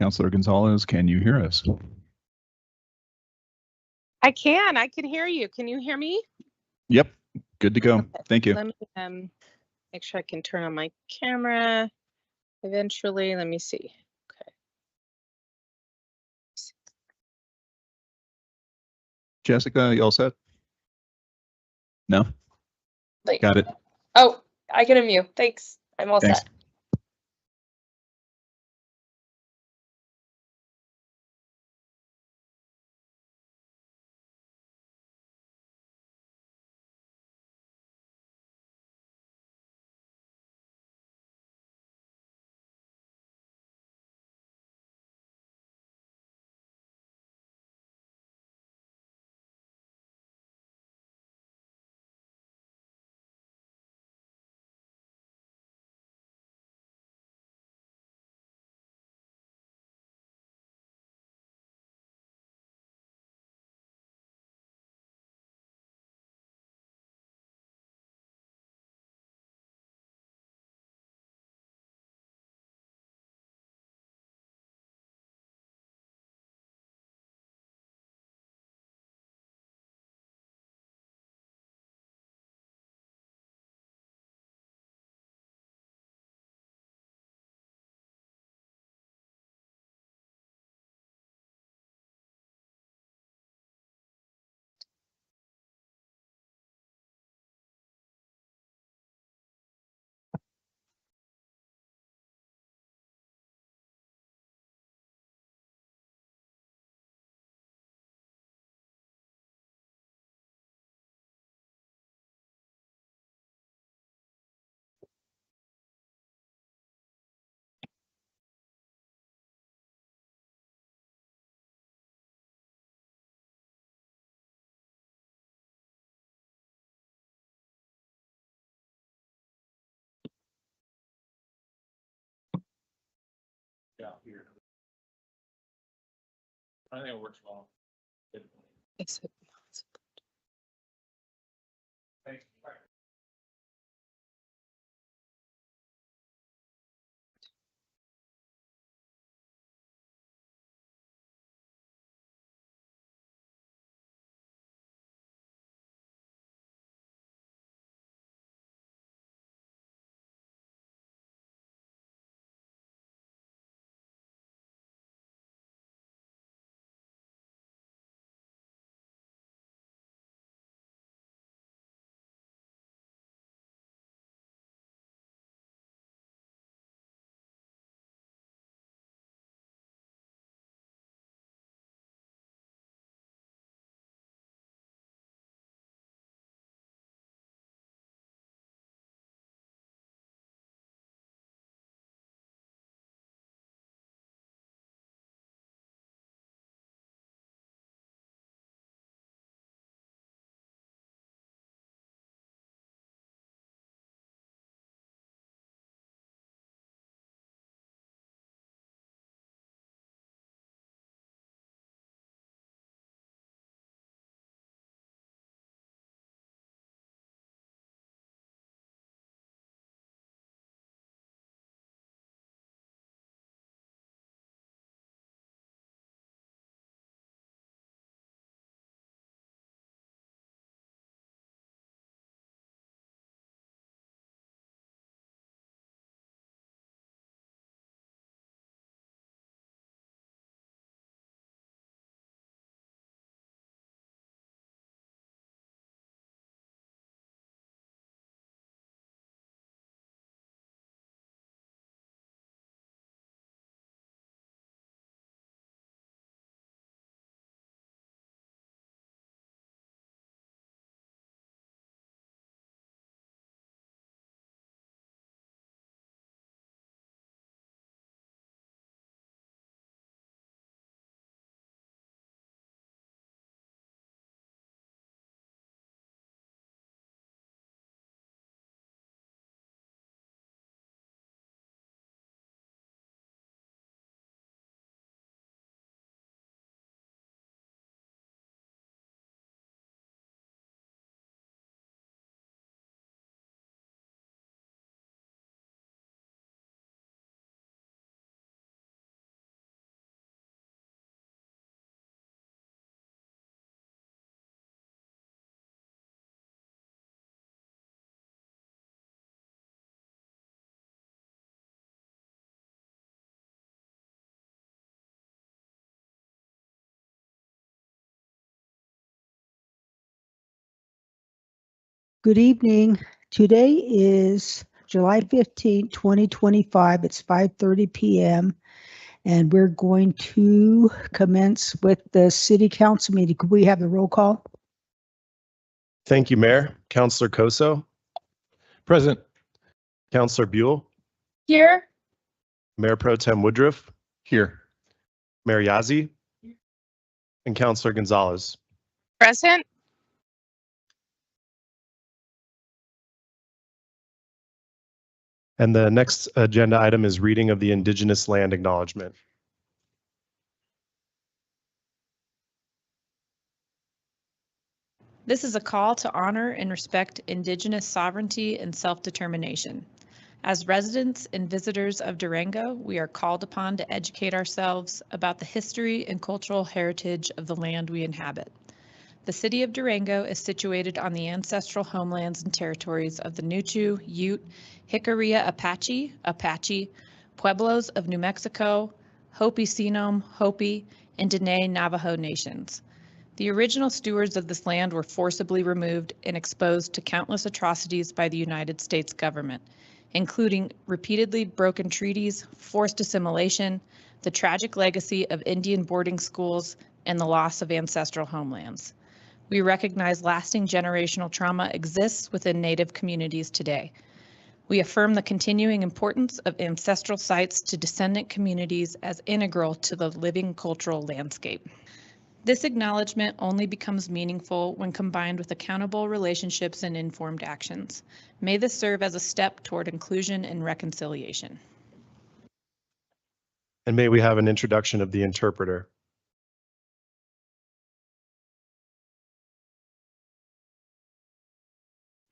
Councilor Gonzalez, can you hear us? I can hear you. Can you hear me? Yep, good to go. Okay. Thank you. Let me make sure I can turn on my camera eventually. Let me see. Okay. Jessica, you all set? No? Like, Got it. oh, I can unmute. Thanks. I'm all Thanks. set. Yeah, here. I think it works well. Except Thanks. Good evening. Today is July 15th, 2025. It's 5:30 p.m. and we're going to commence with the city council meeting. Could we have the roll call? Thank you, Mayor. Councillor Koso, Present. Councillor Buell, Here. Mayor Pro Tem Woodruff, Here. Mayor Yazzie, and Councillor Gonzalez. Present. And the next agenda item is reading of the Indigenous Land Acknowledgement. This is a call to honor and respect Indigenous sovereignty and self-determination. As residents and visitors of Durango, we are called upon to educate ourselves about the history and cultural heritage of the land we inhabit. The city of Durango is situated on the ancestral homelands and territories of the Nuchu, Ute, Jicarilla Apache, Pueblos of New Mexico, Hopi-Sinom, Hopi, and Dene Navajo nations. The original stewards of this land were forcibly removed and exposed to countless atrocities by the United States government, including repeatedly broken treaties, forced assimilation, the tragic legacy of Indian boarding schools, and the loss of ancestral homelands. We recognize lasting generational trauma exists within Native communities today. We affirm the continuing importance of ancestral sites to descendant communities as integral to the living cultural landscape. This acknowledgement only becomes meaningful when combined with accountable relationships and informed actions. May this serve as a step toward inclusion and reconciliation. And may we have an introduction of the interpreter.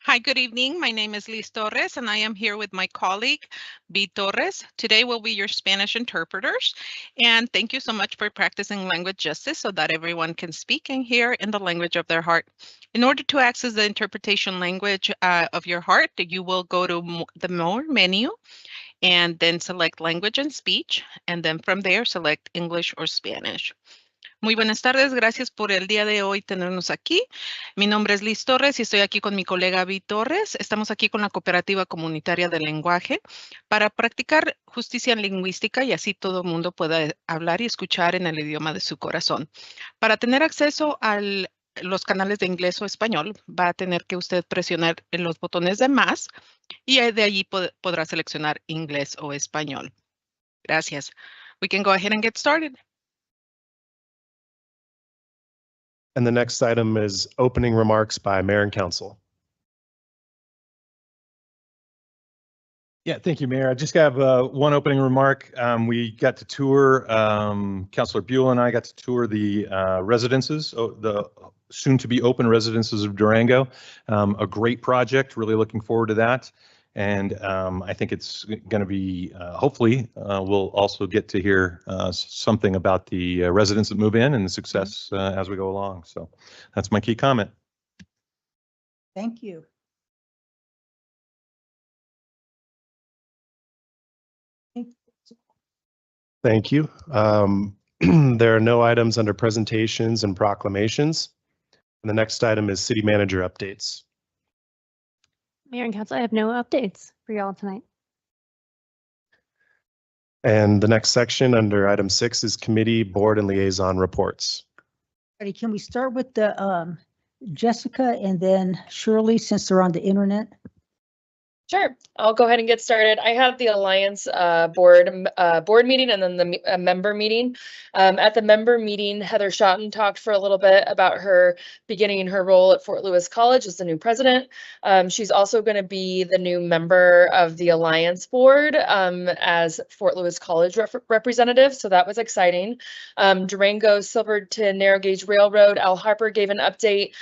Hi, good evening. My name is Liz Torres, and I am here with my colleague, B. Torres. Today we'll be your Spanish interpreters, and thank you so much for practicing language justice so that everyone can speak and hear in the language of their heart. In order to access the interpretation language of your heart, you will go to the More menu and then select Language and Speech, and then from there select English or Spanish. Muy buenas tardes, gracias por el día de hoy tenernos aquí. Mi nombre es Liz Torres y estoy aquí con mi colega Vi Torres. Estamos aquí con la Cooperativa Comunitaria del Lenguaje para practicar justicia lingüística y así todo el mundo pueda hablar y escuchar en el idioma de su corazón. Para tener acceso a los canales de inglés o español, va a tener que usted presionar en los botones de más y de allí podrá seleccionar inglés o español. Gracias. We can go ahead and get started. And the next item is opening remarks by Mayor and Council. Yeah, thank you, Mayor. I just have one opening remark. We got to tour, Councilor Buell and I got to tour the residences, the soon-to-be open residences of Durango. A great project, really looking forward to that. And I think it's going to be, hopefully, we'll also get to hear something about the residents that move in and the success as we go along. So that's my key comment. Thank you. Thank you. There are no items under presentations and proclamations. And the next item is city manager updates. Mayor and Council, I have no updates for y'all tonight. And the next section under item 6 is committee, board, and liaison reports. Ready, can we start with the Jessica and then Shirley since they're on the internet? Sure, I'll go ahead and get started. I have the Alliance board meeting and then the member meeting. At the member meeting, Heather Schotten talked for a little bit about her beginning her role at Fort Lewis College as the new president. She's also going to be the new member of the Alliance board as Fort Lewis College representative, so that was exciting. Durango Silverton Narrow Gauge Railroad, Al Harper gave an update.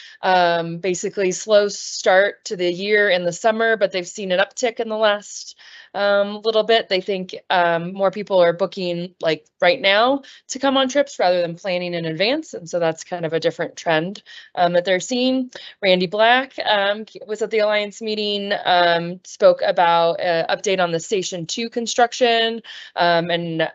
Basically slow start to the year in the summer, but they've seen an uptick in the last little bit. They think more people are booking like right now to come on trips rather than planning in advance. And so that's kind of a different trend that they're seeing. Randy Black was at the Alliance meeting, spoke about an update on the Station 2 construction and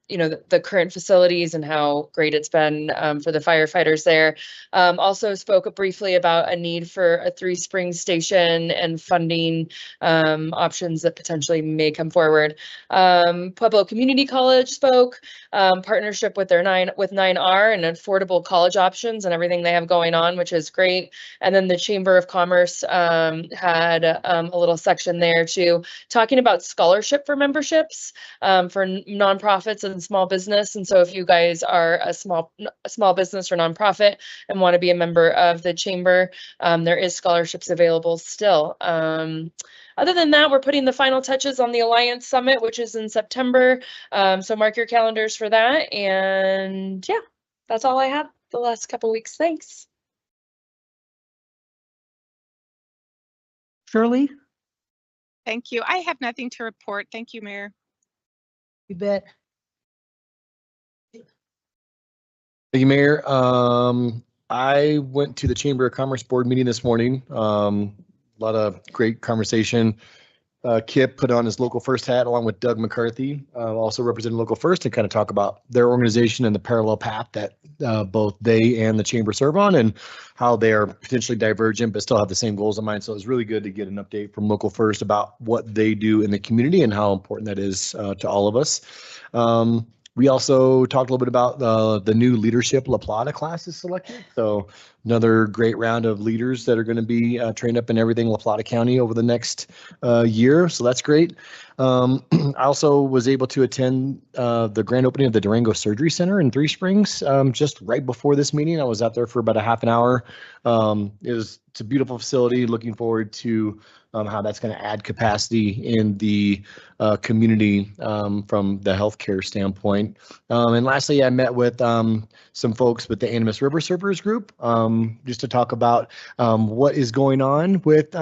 the current facilities and how great it's been for the firefighters there. Also spoke briefly about a need for a Three Springs station and funding options that potentially may come forward. Pueblo Community College spoke, partnership with their 9R and affordable college options and everything they have going on, which is great. And then the Chamber of Commerce had a little section there too, talking about scholarship for memberships for nonprofits and small business. And so if you guys are a small business or nonprofit and want to be a member of the chamber, there is scholarships available still. Other than that, we're putting the final touches on the Alliance Summit, which is in September. So mark your calendars for that. And yeah, that's all I had the last couple weeks. Thanks. Shirley, Thank you. I have nothing to report. Thank you, Mayor. you bet. Thank you, Mayor. I went to the Chamber of Commerce Board meeting this morning. A lot of great conversation. Kip put on his Local First hat along with Doug McCarthy, also representing Local First, and kind of talk about their organization and the parallel path that both they and the Chamber serve on, and how they are potentially divergent but still have the same goals in mind. So it was really good to get an update from Local First about what they do in the community and how important that is to all of us. We also talked a little bit about the new leadership La Plata classes selected. So another great round of leaders that are going to be trained up in everything La Plata County over the next year. So that's great. I also was able to attend the grand opening of the Durango Surgery Center in Three Springs just right before this meeting. I was out there for about a half an hour. It's a beautiful facility. Looking forward to how that's going to add capacity in the community from the healthcare standpoint. And lastly, I met with some folks with the Animas River Surfers group just to talk about what is going on with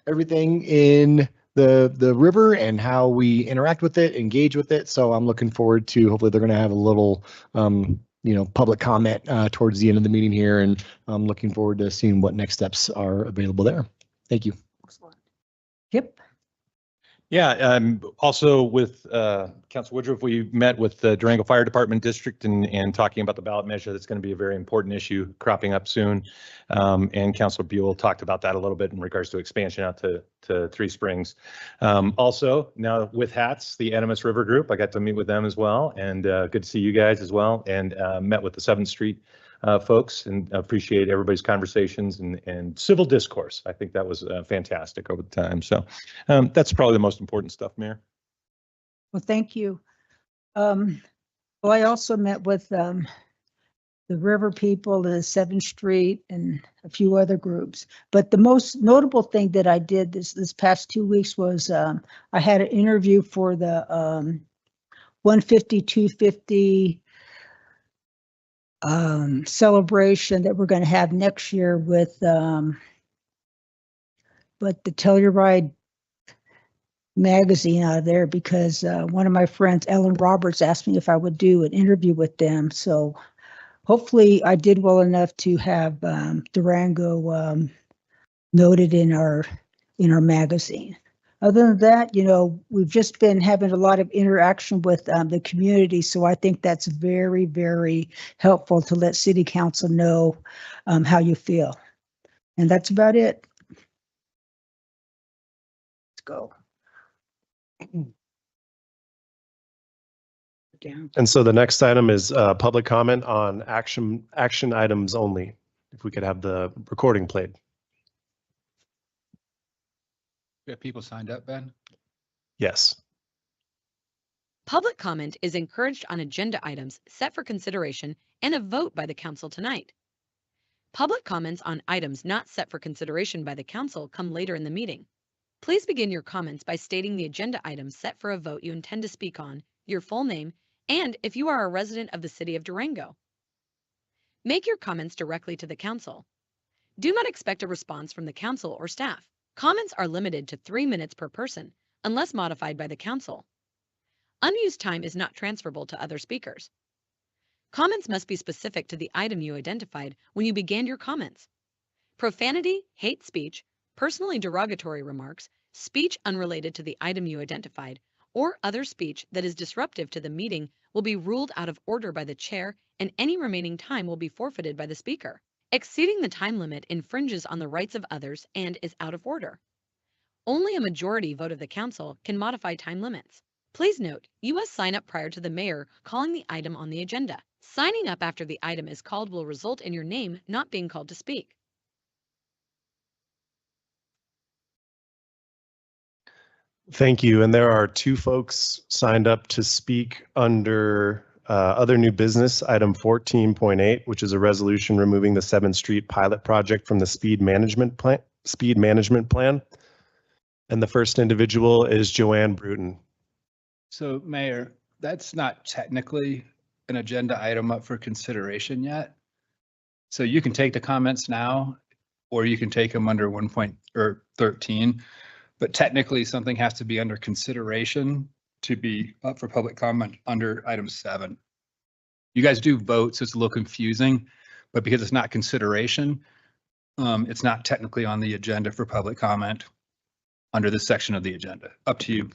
everything in the river and how we interact with it, engage with it. So I'm looking forward to, hopefully they're going to have a little public comment towards the end of the meeting here, and I'm looking forward to seeing what next steps are available there. Thank you. Kip, Yeah, also with Council Woodruff, we met with the Durango Fire Department District and talking about the ballot measure. That's going to be a very important issue cropping up soon. And Councilor Buell talked about that a little bit in regards to expansion out to Three Springs. Also, now with HATS, the Animas River Group, I got to meet with them as well, and good to see you guys as well, and met with the 7th Street folks, and appreciate everybody's conversations and civil discourse. I think that was fantastic over the time. So that's probably the most important stuff, Mayor. well, thank you. Well, I also met with the river people, the 7th Street, and a few other groups. But the most notable thing that I did this past 2 weeks was I had an interview for the 150, 250 celebration that we're going to have next year with the Telluride magazine out of there, because one of my friends, Ellen Roberts, asked me if I would do an interview with them. So hopefully I did well enough to have Durango noted in our magazine. Other than that, we've just been having a lot of interaction with the community. So I think that's very, very helpful to let City Council know how you feel. And that's about it. Let's go. Down. And so the next item is public comment on action items only. If we could have the recording played. We have people signed up, Ben? Yes. Public comment is encouraged on agenda items set for consideration and a vote by the council tonight. Public comments on items not set for consideration by the council come later in the meeting. Please begin your comments by stating the agenda items set for a vote you intend to speak on, your full name, and if you are a resident of the city of Durango. Make your comments directly to the council. Do not expect a response from the council or staff. Comments are limited to 3 minutes per person, unless modified by the council. Unused time is not transferable to other speakers. Comments must be specific to the item you identified when you began your comments. Profanity, hate speech, personally derogatory remarks, speech unrelated to the item you identified, or other speech that is disruptive to the meeting will be ruled out of order by the chair, and any remaining time will be forfeited by the speaker. Exceeding the time limit infringes on the rights of others and is out of order. Only a majority vote of the council can modify time limits. Please note, you must sign up prior to the mayor calling the item on the agenda. Signing up after the item is called will result in your name not being called to speak. Thank you. And there are two folks signed up to speak under other new business, item 14.8, which is a resolution removing the 7th Street pilot project from the speed management plan. And the first individual is Joanne Bruton. So Mayor, that's not technically an agenda item up for consideration yet. So you can take the comments now, or you can take them under 1.13. But technically something has to be under consideration to be up for public comment under item 7. You guys do vote, so it's a little confusing, but because it's not consideration, it's not technically on the agenda for public comment under this section of the agenda. Up to you.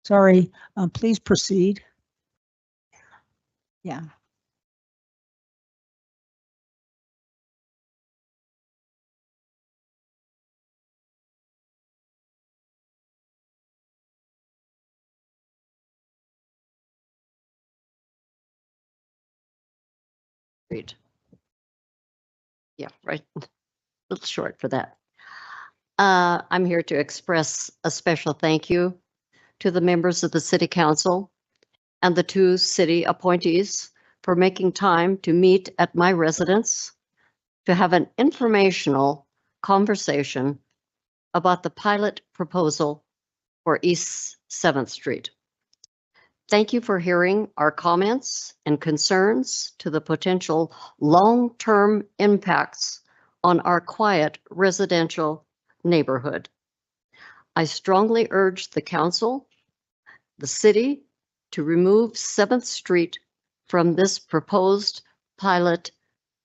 Sorry, please proceed. Yeah. Great. Yeah, right. A little short for that. I'm here to express a special thank you to the members of the City Council and the 2 city appointees for making time to meet at my residence to have an informational conversation about the pilot proposal for East 7th Street. Thank you for hearing our comments and concerns to the potential long-term impacts on our quiet residential neighborhood. I strongly urge the council, the city, to remove 7th Street from this proposed pilot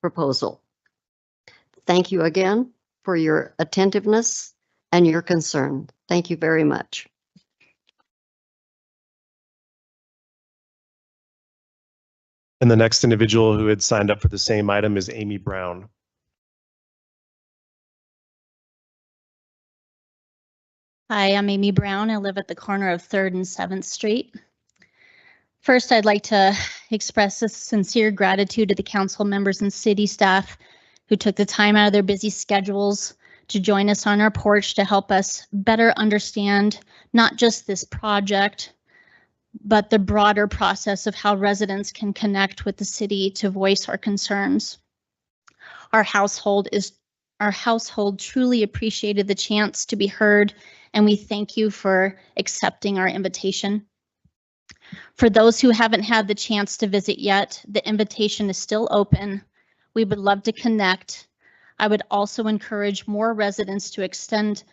proposal. Thank you again for your attentiveness and your concern. Thank you very much. And the next individual who had signed up for the same item is Amy Brown. Hi, I'm Amy Brown. I live at the corner of 3rd and 7th Street. First, I'd like to express a sincere gratitude to the council members and city staff who took the time out of their busy schedules to join us on our porch to help us better understand not just this project, but the broader process of how residents can connect with the city to voice our concerns. Our household truly appreciated the chance to be heard, and we thank you for accepting our invitation. For those who haven't had the chance to visit yet, the invitation is still open. We would love to connect. I would also encourage more residents to extend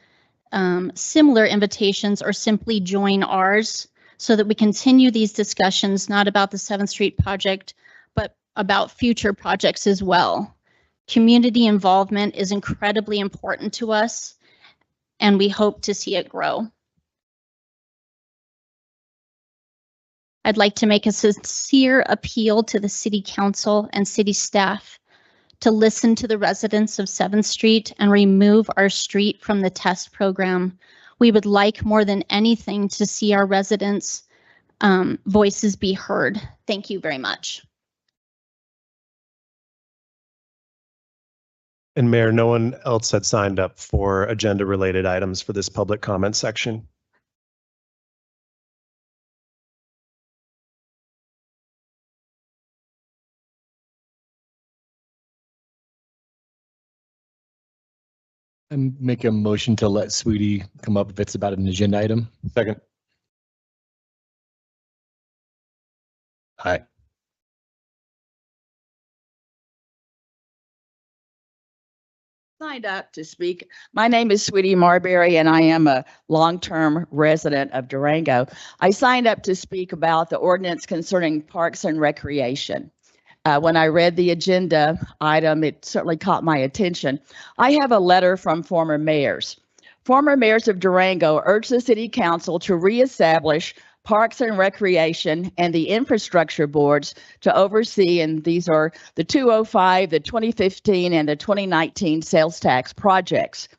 similar invitations or simply join ours so that we continue these discussions, not about the 7th Street project, but about future projects as well. Community involvement is incredibly important to us, and we hope to see it grow. I'd like to make a sincere appeal to the City Council and city staff to listen to the residents of 7th Street and remove our street from the test program. We would like more than anything to see our residents' voices be heard. Thank you very much. And Mayor, no one else had signed up for agenda-related items for this public comment section. And make a motion to let Sweetie come up if it's about an agenda item. Second. Aye. Signed up to speak. My name is Sweetie Marbury, and I am a long-term resident of Durango. I signed up to speak about the ordinance concerning parks and recreation. When I read the agenda item, it certainly caught my attention. I have a letter from former mayors. Former mayors of Durango urge the city council to reestablish Parks and Recreation and the infrastructure boards to oversee, and these are the 205, the 2015, and the 2019 sales tax projects.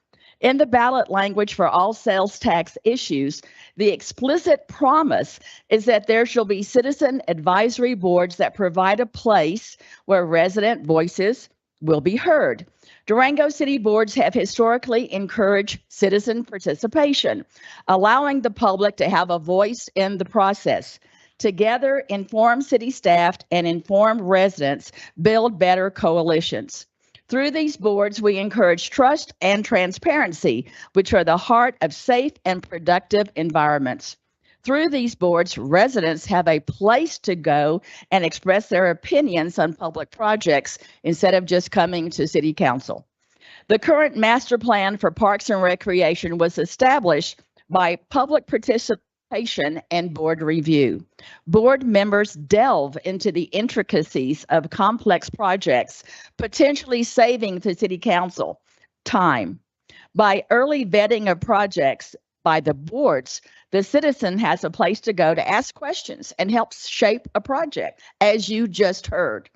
In the ballot language for all sales tax issues, the explicit promise is that there shall be citizen advisory boards that provide a place where resident voices will be heard. Durango City boards have historically encouraged citizen participation, allowing the public to have a voice in the process. Together, informed city staff and informed residents build better coalitions. Through these boards, we encourage trust and transparency, which are the heart of safe and productive environments. Through these boards, residents have a place to go and express their opinions on public projects instead of just coming to city council. The current master plan for Parks and Recreation was established by public participation and board review. Board members delve into the intricacies of complex projects, potentially saving the city council time. By early vetting of projects by the boards, the citizen has a place to go to ask questions and help shape a project, as you just heard.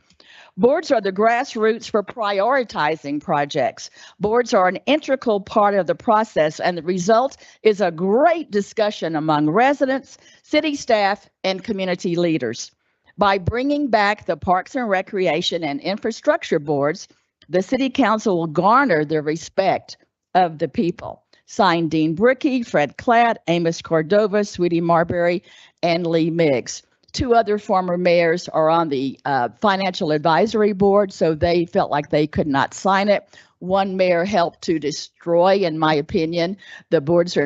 Boards are the grassroots for prioritizing projects. Boards are an integral part of the process, and the result is a great discussion among residents, city staff, and community leaders. By bringing back the Parks and Recreation and infrastructure boards, the city council will garner the respect of the people. Signed, Dean Brickey, Fred Klatt, Amos Cordova, Sweetie Marbury, and Lee Miggs. Two other former mayors are on the financial advisory board, so they felt like they could not sign it. One mayor helped to destroy, in my opinion, the boards,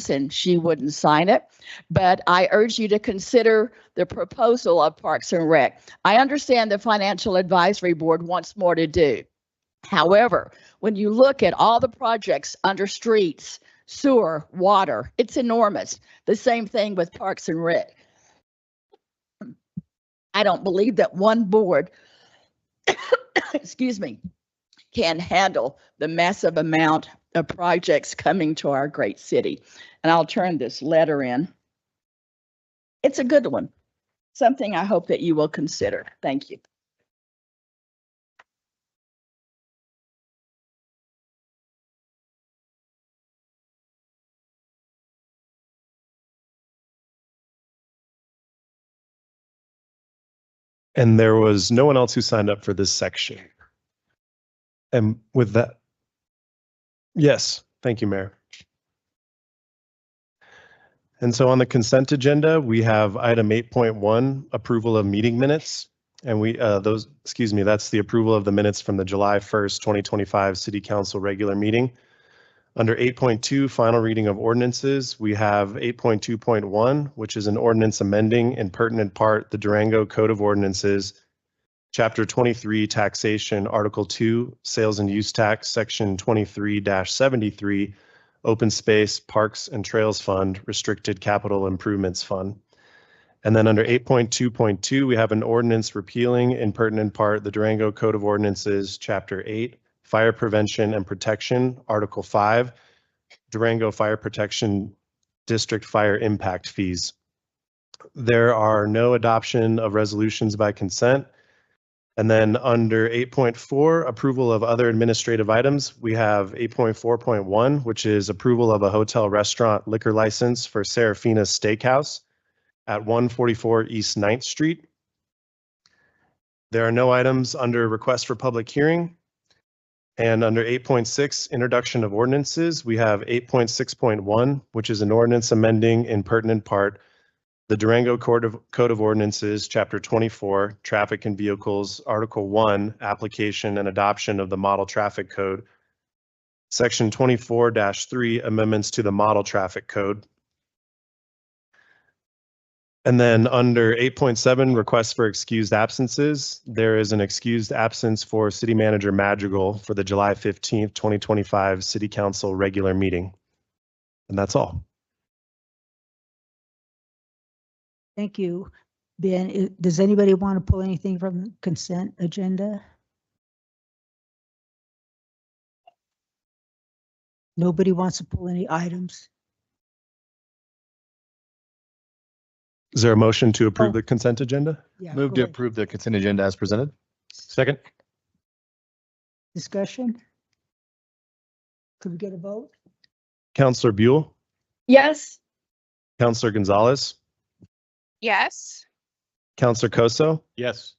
and she wouldn't sign it. But I urge you to consider the proposal of Parks and Rec. I understand the financial advisory board wants more to do. However, when you look at all the projects under streets, sewer, water, it's enormous. The same thing with Parks and Rec. I don't believe that one board, excuse me, can handle the massive amount of projects coming to our great city. And I'll turn this letter in. It's a good one, something I hope that you will consider. Thank you. And there was no one else who signed up for this section. And with that, yes, thank you, Mayor. And so on the consent agenda, we have item 8.1, approval of meeting minutes. And that's the approval of the minutes from the July 1st, 2025 City Council regular meeting. Under 8.2, final reading of ordinances, we have 8.2.1, which is an ordinance amending in pertinent part the Durango Code of Ordinances, Chapter 23, Taxation, Article 2, Sales and Use Tax, Section 23-73, Open Space, Parks and Trails Fund, Restricted Capital Improvements Fund. And then under 8.2.2, we have an ordinance repealing in pertinent part the Durango Code of Ordinances, Chapter 8, Fire Prevention and Protection, Article 5, Durango Fire Protection District Fire Impact Fees. There are no adoption of resolutions by consent. And then under 8.4, approval of other administrative items, we have 8.4.1, which is approval of a hotel restaurant liquor license for Serafina's Steakhouse at 144 East 9th Street. There are no items under request for public hearing. And under 8.6, introduction of ordinances, we have 8.6.1, which is an ordinance amending in pertinent part the Durango Code of Ordinances, Chapter 24, Traffic and Vehicles, Article 1, Application and Adoption of the Model Traffic Code, Section 24-3, Amendments to the Model Traffic Code. And then under 8.7, requests for excused absences, there is an excused absence for City Manager Madrigal for the July 15th, 2025 City Council regular meeting. And that's all. Thank you. Ben, does anybody want to pull anything from the consent agenda? Nobody wants to pull any items. Is there a motion to approve the consent agenda? Yeah, Move go to ahead. approve the consent agenda as presented. Second? Discussion? Could we get a vote? Counselor Buell, Yes. Counselor Gonzalez, Yes. Counselor Koso, Yes.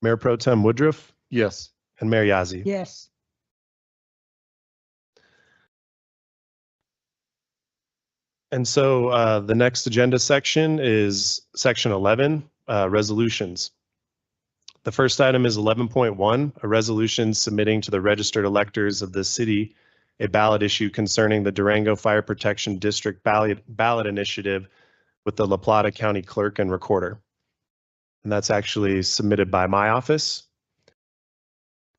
Mayor Pro Tem Woodruff, Yes. and Mayor Yazzie. Yes. And so the next agenda section is section 11, resolutions. The first item is 11.1, a resolution submitting to the registered electors of the city a ballot issue concerning the Durango Fire Protection District ballot initiative with the La Plata County Clerk and Recorder. And that's actually submitted by my office.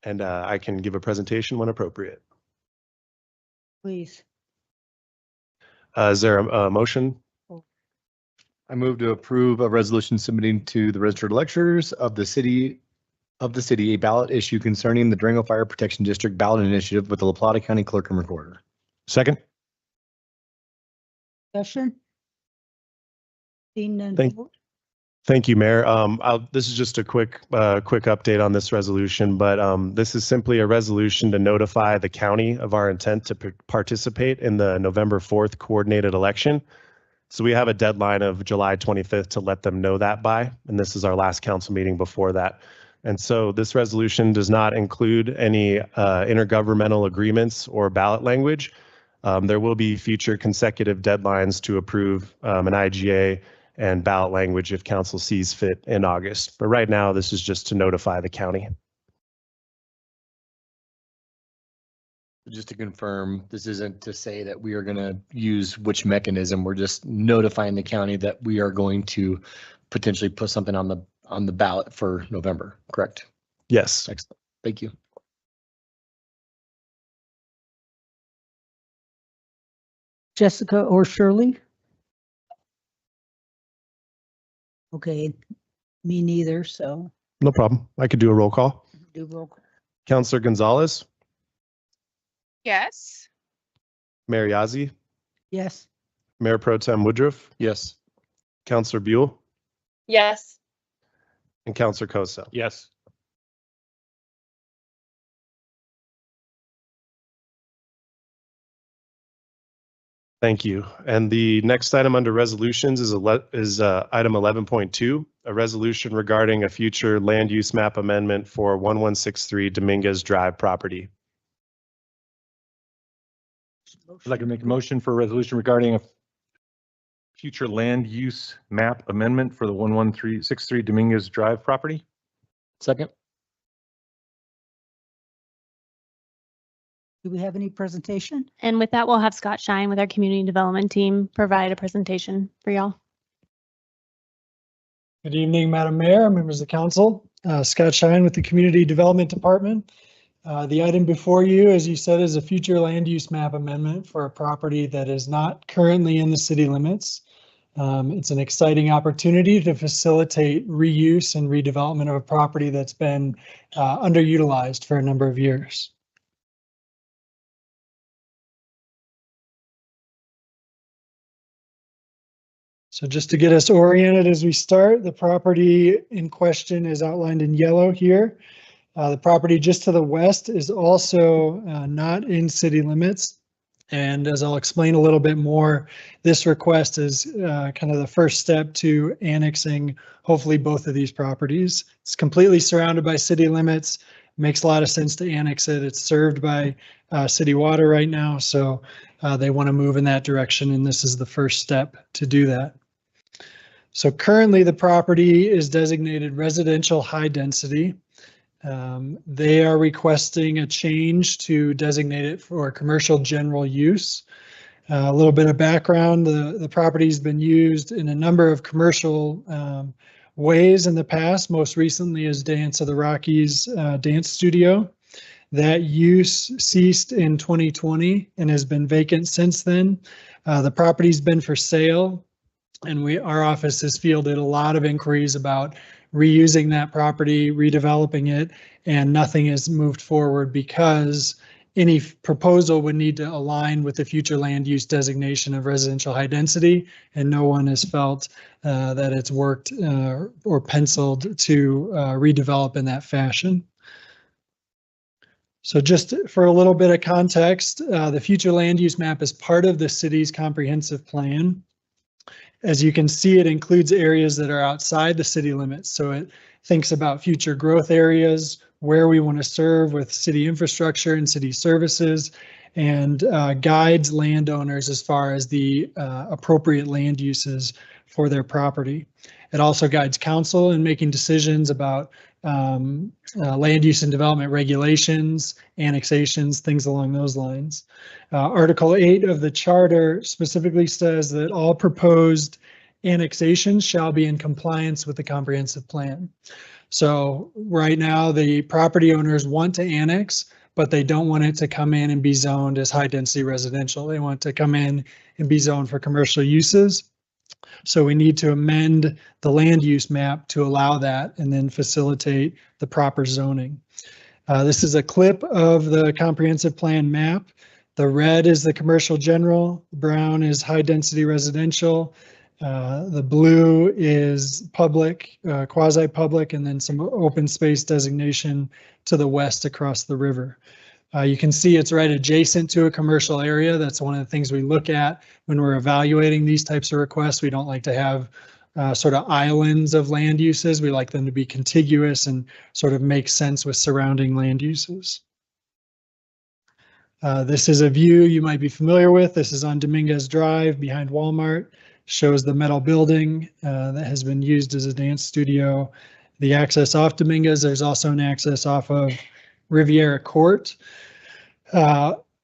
And I can give a presentation when appropriate. Please. Is there a motion? I move to approve a resolution submitting to the registered electors of the city a ballot issue concerning the Durango Fire Protection District ballot initiative with the La Plata County Clerk and Recorder. Second? Discussion? Seeing none, Thank- vote. Thank you, Mayor. This is just a quick update on this resolution, but this is simply a resolution to notify the county of our intent to participate in the November 4th coordinated election. So we have a deadline of July 25th to let them know that by, and this is our last council meeting before that. And so this resolution does not include any intergovernmental agreements or ballot language. There will be future consecutive deadlines to approve an IGA and ballot language if council sees fit in August. But right now, this is just to notify the county. Just to confirm, this isn't to say that we are going to use which mechanism. We're just notifying the county that we are going to potentially put something on the ballot for November, correct? Yes. Excellent. Thank you. Jessica or Shirley? Okay, me neither, so No problem. I could do a roll call. do roll call. Counselor Gonzalez, Yes. Mayor Yazzie, Yes. Mayor Pro Tem Woodruff, Yes. Counselor Buell, Yes. and Counselor Koso. Yes. Thank you. And the next item under resolutions is item 11.2, a resolution regarding a future land use map amendment for 1163 Dominguez Drive property. I'd like to make a motion for a resolution regarding a future land use map amendment for the 11363 Dominguez Drive property. Second. Do we have any presentation? And with that, we'll have Scott Shine with our community development team provide a presentation for y'all. Good evening, Madam Mayor, members of the council. Scott Shine with the Community Development Department. The item before you, as you said, is a future land use map amendment for a property that is not currently in the city limits. It's an exciting opportunity to facilitate reuse and redevelopment of a property that's been underutilized for a number of years. So just to get us oriented as we start, the property in question is outlined in yellow here. The property just to the west is also not in city limits. And as I'll explain a little bit more, this request is kind of the first step to annexing hopefully both of these properties. It's completely surrounded by city limits. Makes a lot of sense to annex it. It's served by city water right now, so they want to move in that direction, and this is the first step to do that. So currently the property is designated residential high density. They are requesting a change to designate it for commercial general use. A little bit of background, the property's been used in a number of commercial ways in the past, most recently as Dance of the Rockies dance studio. That use ceased in 2020 and has been vacant since then. The property's been for sale And our office has fielded a lot of inquiries about reusing that property, redeveloping it, and nothing has moved forward because any proposal would need to align with the future land use designation of residential high density, and no one has felt that it's worked or penciled to redevelop in that fashion. So just for a little bit of context, the future land use map is part of the city's comprehensive plan. As you can see, it includes areas that are outside the city limits. So it thinks about future growth areas, where we want to serve with city infrastructure and city services, and guides landowners as far as the appropriate land uses for their property. It also guides council in making decisions about land use and development regulations, annexations, things along those lines. Article 8 of the charter specifically says that all proposed annexations shall be in compliance with the comprehensive plan. So right now, the property owners want to annex, but they don't want it to come in and be zoned as high density residential. They want to come in and be zoned for commercial uses. So we need to amend the land use map to allow that and then facilitate the proper zoning. This is a clip of the comprehensive plan map. The red is the commercial general, brown is high density residential, the blue is public, quasi-public, and then some open space designation to the west across the river. You can see it's right adjacent to a commercial area. That's one of the things we look at when we're evaluating these types of requests. We don't like to have sort of islands of land uses. We like them to be contiguous and sort of make sense with surrounding land uses. This is a view you might be familiar with. This is on Dominguez Drive behind Walmart. Shows the metal building that has been used as a dance studio. The access off Dominguez, there's also an access off of Riviera Court.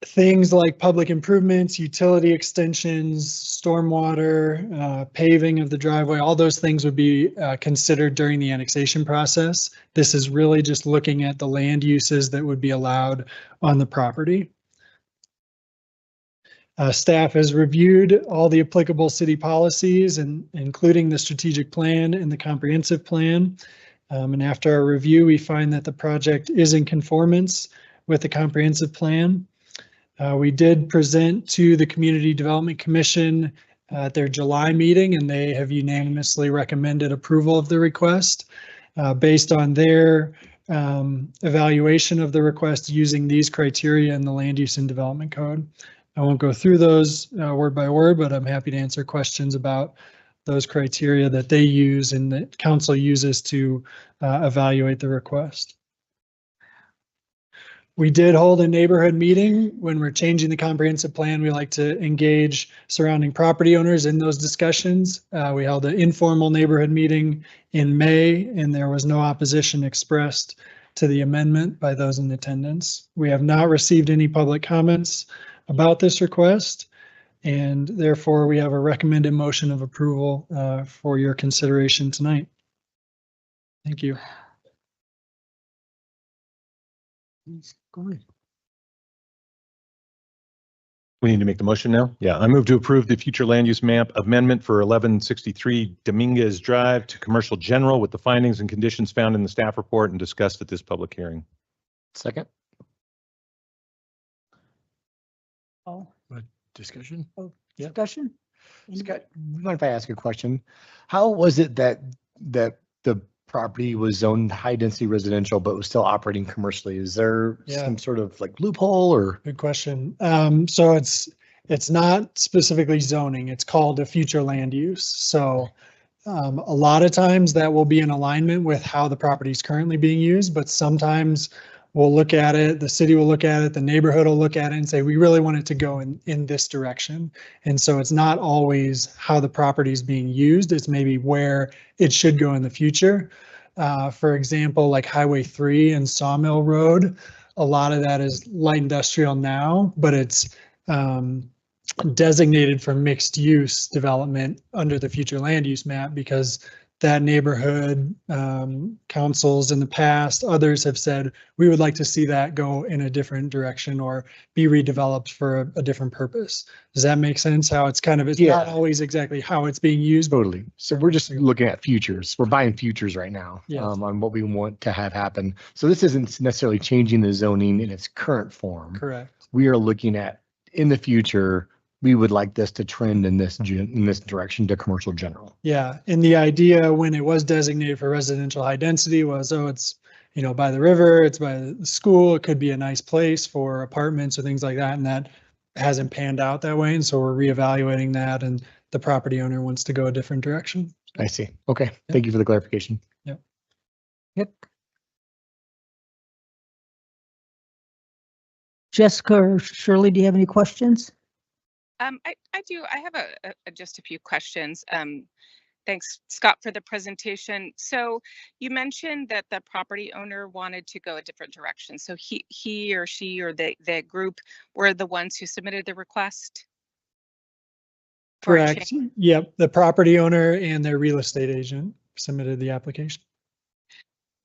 Things like public improvements, utility extensions, stormwater, paving of the driveway, all those things would be considered during the annexation process. This is really just looking at the land uses that would be allowed on the property. Staff has reviewed all the applicable city policies, and including the strategic plan and the comprehensive plan. And after our review, we find that the project is in conformance with the comprehensive plan. We did present to the Community Development Commission at their July meeting, and they have unanimously recommended approval of the request based on their evaluation of the request using these criteria in the Land Use and Development Code. I won't go through those word by word, but I'm happy to answer questions about those criteria that they use and that council uses to evaluate the request. We did hold a neighborhood meeting. When we're changing the comprehensive plan, we like to engage surrounding property owners in those discussions. We held an informal neighborhood meeting in May, and there was no opposition expressed to the amendment by those in attendance. We have not received any public comments about this request, and therefore we have a recommended motion of approval for your consideration tonight. Thank you. Go ahead. We need to make the motion now? Yeah, I move to approve the future land use map amendment for 1163 Dominguez Drive to commercial general with the findings and conditions found in the staff report and discussed at this public hearing. Second. Oh, Discussion? oh, discussion? Scott, mind if I ask a question? How was it that the property was zoned high density residential, but was still operating commercially? Is there some sort of like loophole or? Good question. So it's not specifically zoning. It's called a future land use. So a lot of times that will be in alignment with how the property is currently being used, but sometimes we'll look at it, the city will look at it, the neighborhood will look at it and say, we really want it to go in this direction. And so it's not always how the property is being used. It's maybe where it should go in the future. For example, like Highway 3 and Sawmill Road, a lot of that is light industrial now, but it's designated for mixed use development under the future land use map because that neighborhood councils in the past, others have said, we would like to see that go in a different direction or be redeveloped for a different purpose. Does that make sense? How it's kind of, it's not Yeah. always exactly how it's being used. But Totally. So we're just looking at futures. We're buying futures right now Yes. on what we want to have happen. So this isn't necessarily changing the zoning in its current form. correct. We are looking at in the future, we would like this to trend in this direction to commercial general. Yeah, and the idea when it was designated for residential high density was, oh, it's, you know, by the river, it's by the school, it could be a nice place for apartments or things like that, and that hasn't panned out that way, and so we're reevaluating that, and the property owner wants to go a different direction. I see. Okay. Thank you for the clarification. Yep. Yep. Jessica or Shirley, do you have any questions? I do. I have just a few questions. Thanks, Scott, for the presentation. So you mentioned that the property owner wanted to go a different direction. So he or she or the group were the ones who submitted the request? for a Correct. change? Yep, the property owner and their real estate agent submitted the application.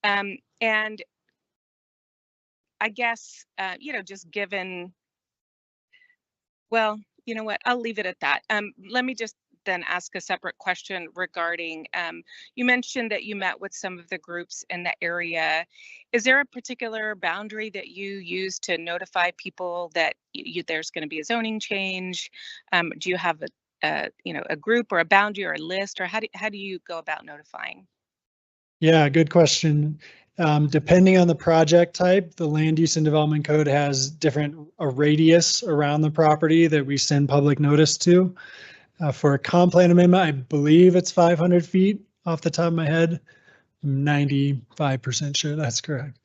And I guess, just given, well, you know what, I'll leave it at that. Let me just then ask a separate question regarding, you mentioned that you met with some of the groups in the area. Is there a particular boundary that you use to notify people that there's going to be a zoning change? Do you have a group or a boundary or a list, or how do you go about notifying? Yeah, good question. Depending on the project type, the land use and development code has a radius around the property that we send public notice to. For a comp plan amendment, I believe it's 500 feet off the top of my head. I'm 95% sure that's correct.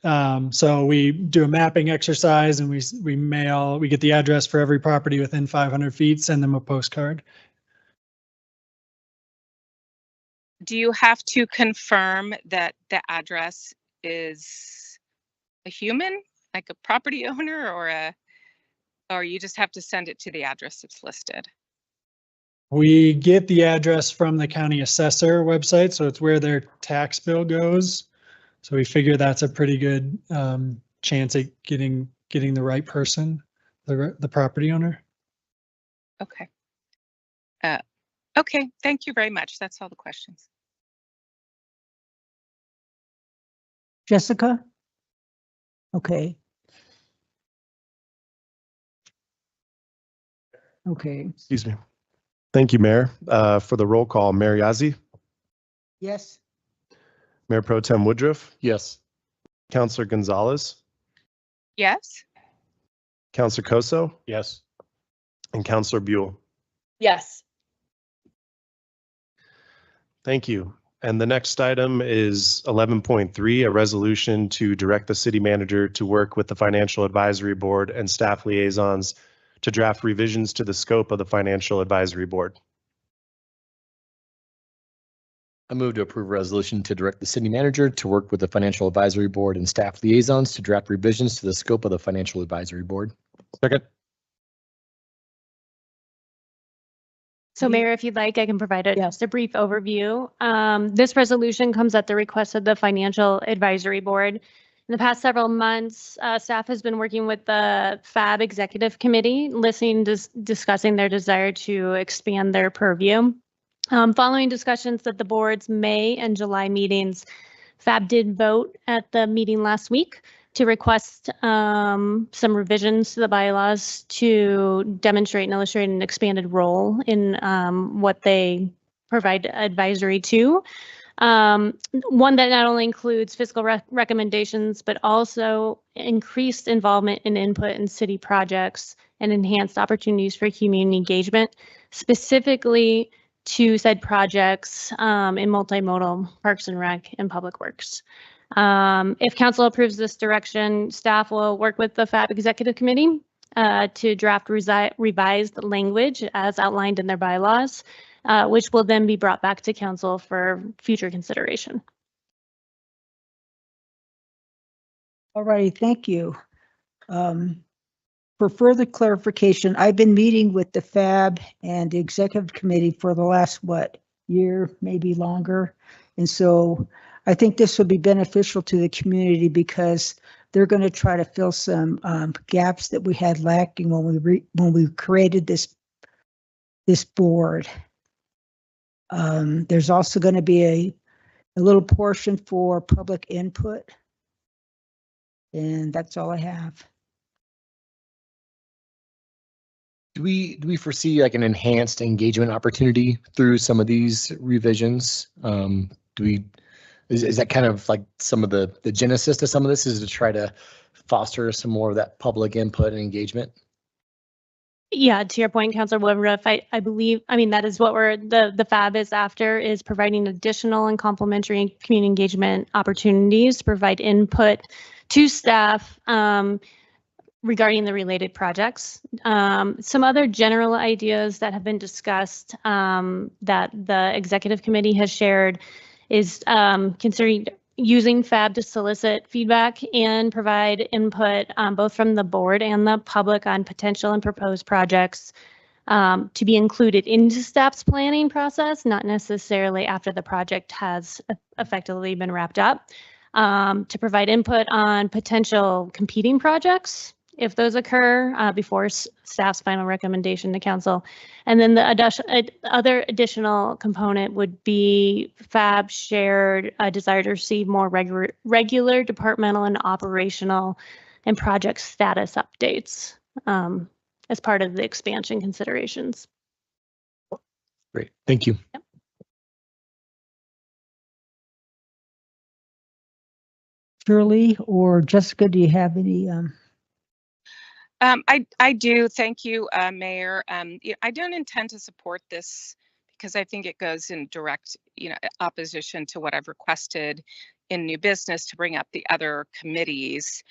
So we do a mapping exercise and we get the address for every property within 500 feet, send them a postcard. Do you have to confirm that the address is a human, like a property owner, or you just have to send it to the address that's listed? We get the address from the county assessor website, so it's where their tax bill goes. So we figure that's a pretty good chance at getting the right person, the property owner. Okay. Okay, thank you very much. That's all the questions. Jessica? Okay. Okay. Excuse me. Thank you, Mayor. For the roll call, Mayor Yazzie, Yes. Mayor Pro Tem Woodruff, Yes. Councilor Gonzalez, Yes? Councilor Koso, Yes. and Councilor Buell. Yes. Thank you. And the next item is 11.3, a resolution to direct the city manager to work with the Financial Advisory Board and staff liaisons to draft revisions to the scope of the Financial Advisory Board. I move to approve a resolution to direct the city manager to work with the financial advisory board and staff liaisons to draft revisions to the scope of the financial advisory board. Second. So Mayor, if you'd like, I can provide just a brief overview. This resolution comes at the request of the Financial Advisory Board. In the past several months, staff has been working with the FAB Executive Committee, discussing their desire to expand their purview. Following discussions at the board's May and July meetings, FAB did vote at the meeting last week to request some revisions to the bylaws to demonstrate and illustrate an expanded role in what they provide advisory to. One that not only includes fiscal recommendations, but also increased involvement and input in city projects and enhanced opportunities for community engagement, specifically to said projects in multimodal parks and rec and public works. If council approves this direction, staff will work with the FAB Executive Committee to draft revised language as outlined in their bylaws, which will then be brought back to council for future consideration. All righty, thank you. For further clarification, I've been meeting with the FAB and the Executive Committee for the last, year, maybe longer. And so I think this will be beneficial to the community because they're going to try to fill some gaps that we had lacking when we created this board. There's also going to be a little portion for public input. And that's all I have. Do we foresee like an enhanced engagement opportunity through some of these revisions? Is that kind of like some of the genesis to some of this is to try to foster some more of that public input and engagement? Yeah, to your point, Councilor Woodruff, I believe, I mean, that is what the FAB is after, is providing additional and complementary community engagement opportunities to provide input to staff regarding the related projects. Some other general ideas that have been discussed that the executive committee has shared is considering using FAB to solicit feedback and provide input both from the board and the public on potential and proposed projects to be included into staff's planning process, not necessarily after the project has effectively been wrapped up, to provide input on potential competing projects if those occur before staff's final recommendation to council. And then the other additional component would be FAB shared a desire to receive more regular departmental and operational and project status updates as part of the expansion considerations. Great, thank you. Yep. Shirley or Jessica, do you have any? I do. Thank you, Mayor. I don't intend to support this because I think it goes in direct, opposition to what I've requested in new business to bring up the other committees.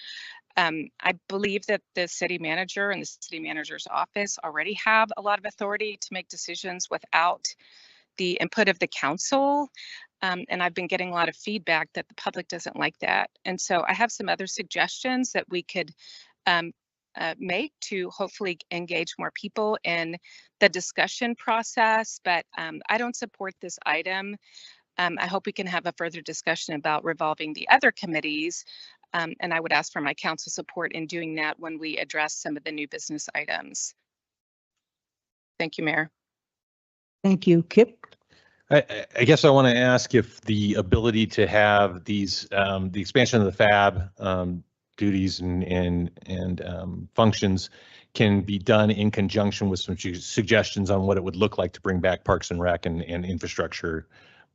I believe that the city manager and the city manager's office already have a lot of authority to make decisions without the input of the council. And I've been getting a lot of feedback that the public doesn't like that. And so I have some other suggestions that we could make to hopefully engage more people in the discussion process, but I don't support this item. I hope we can have a further discussion about revolving the other committees, and I would ask for my council support in doing that when we address some of the new business items. Thank you, Mayor. Thank you, Kip. I guess I want to ask if the ability to have these, the expansion of the FAB duties and functions can be done in conjunction with some suggestions on what it would look like to bring back Parks and Rec and infrastructure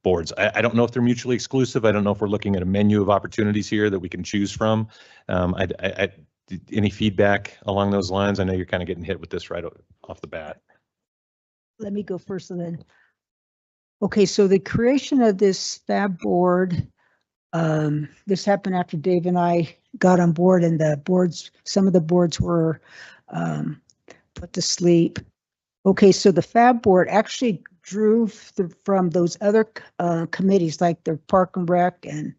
boards. I don't know if they're mutually exclusive. I don't know if we're looking at a menu of opportunities here that we can choose from. Any feedback along those lines? I know you're kind of getting hit with this right off the bat. Let me go first and then. Okay, so the creation of this FAB board, this happened after Dave and I got on board, and some of the boards were put to sleep. Okay, so the FAB board actually drew from those other committees like the Park and Rec and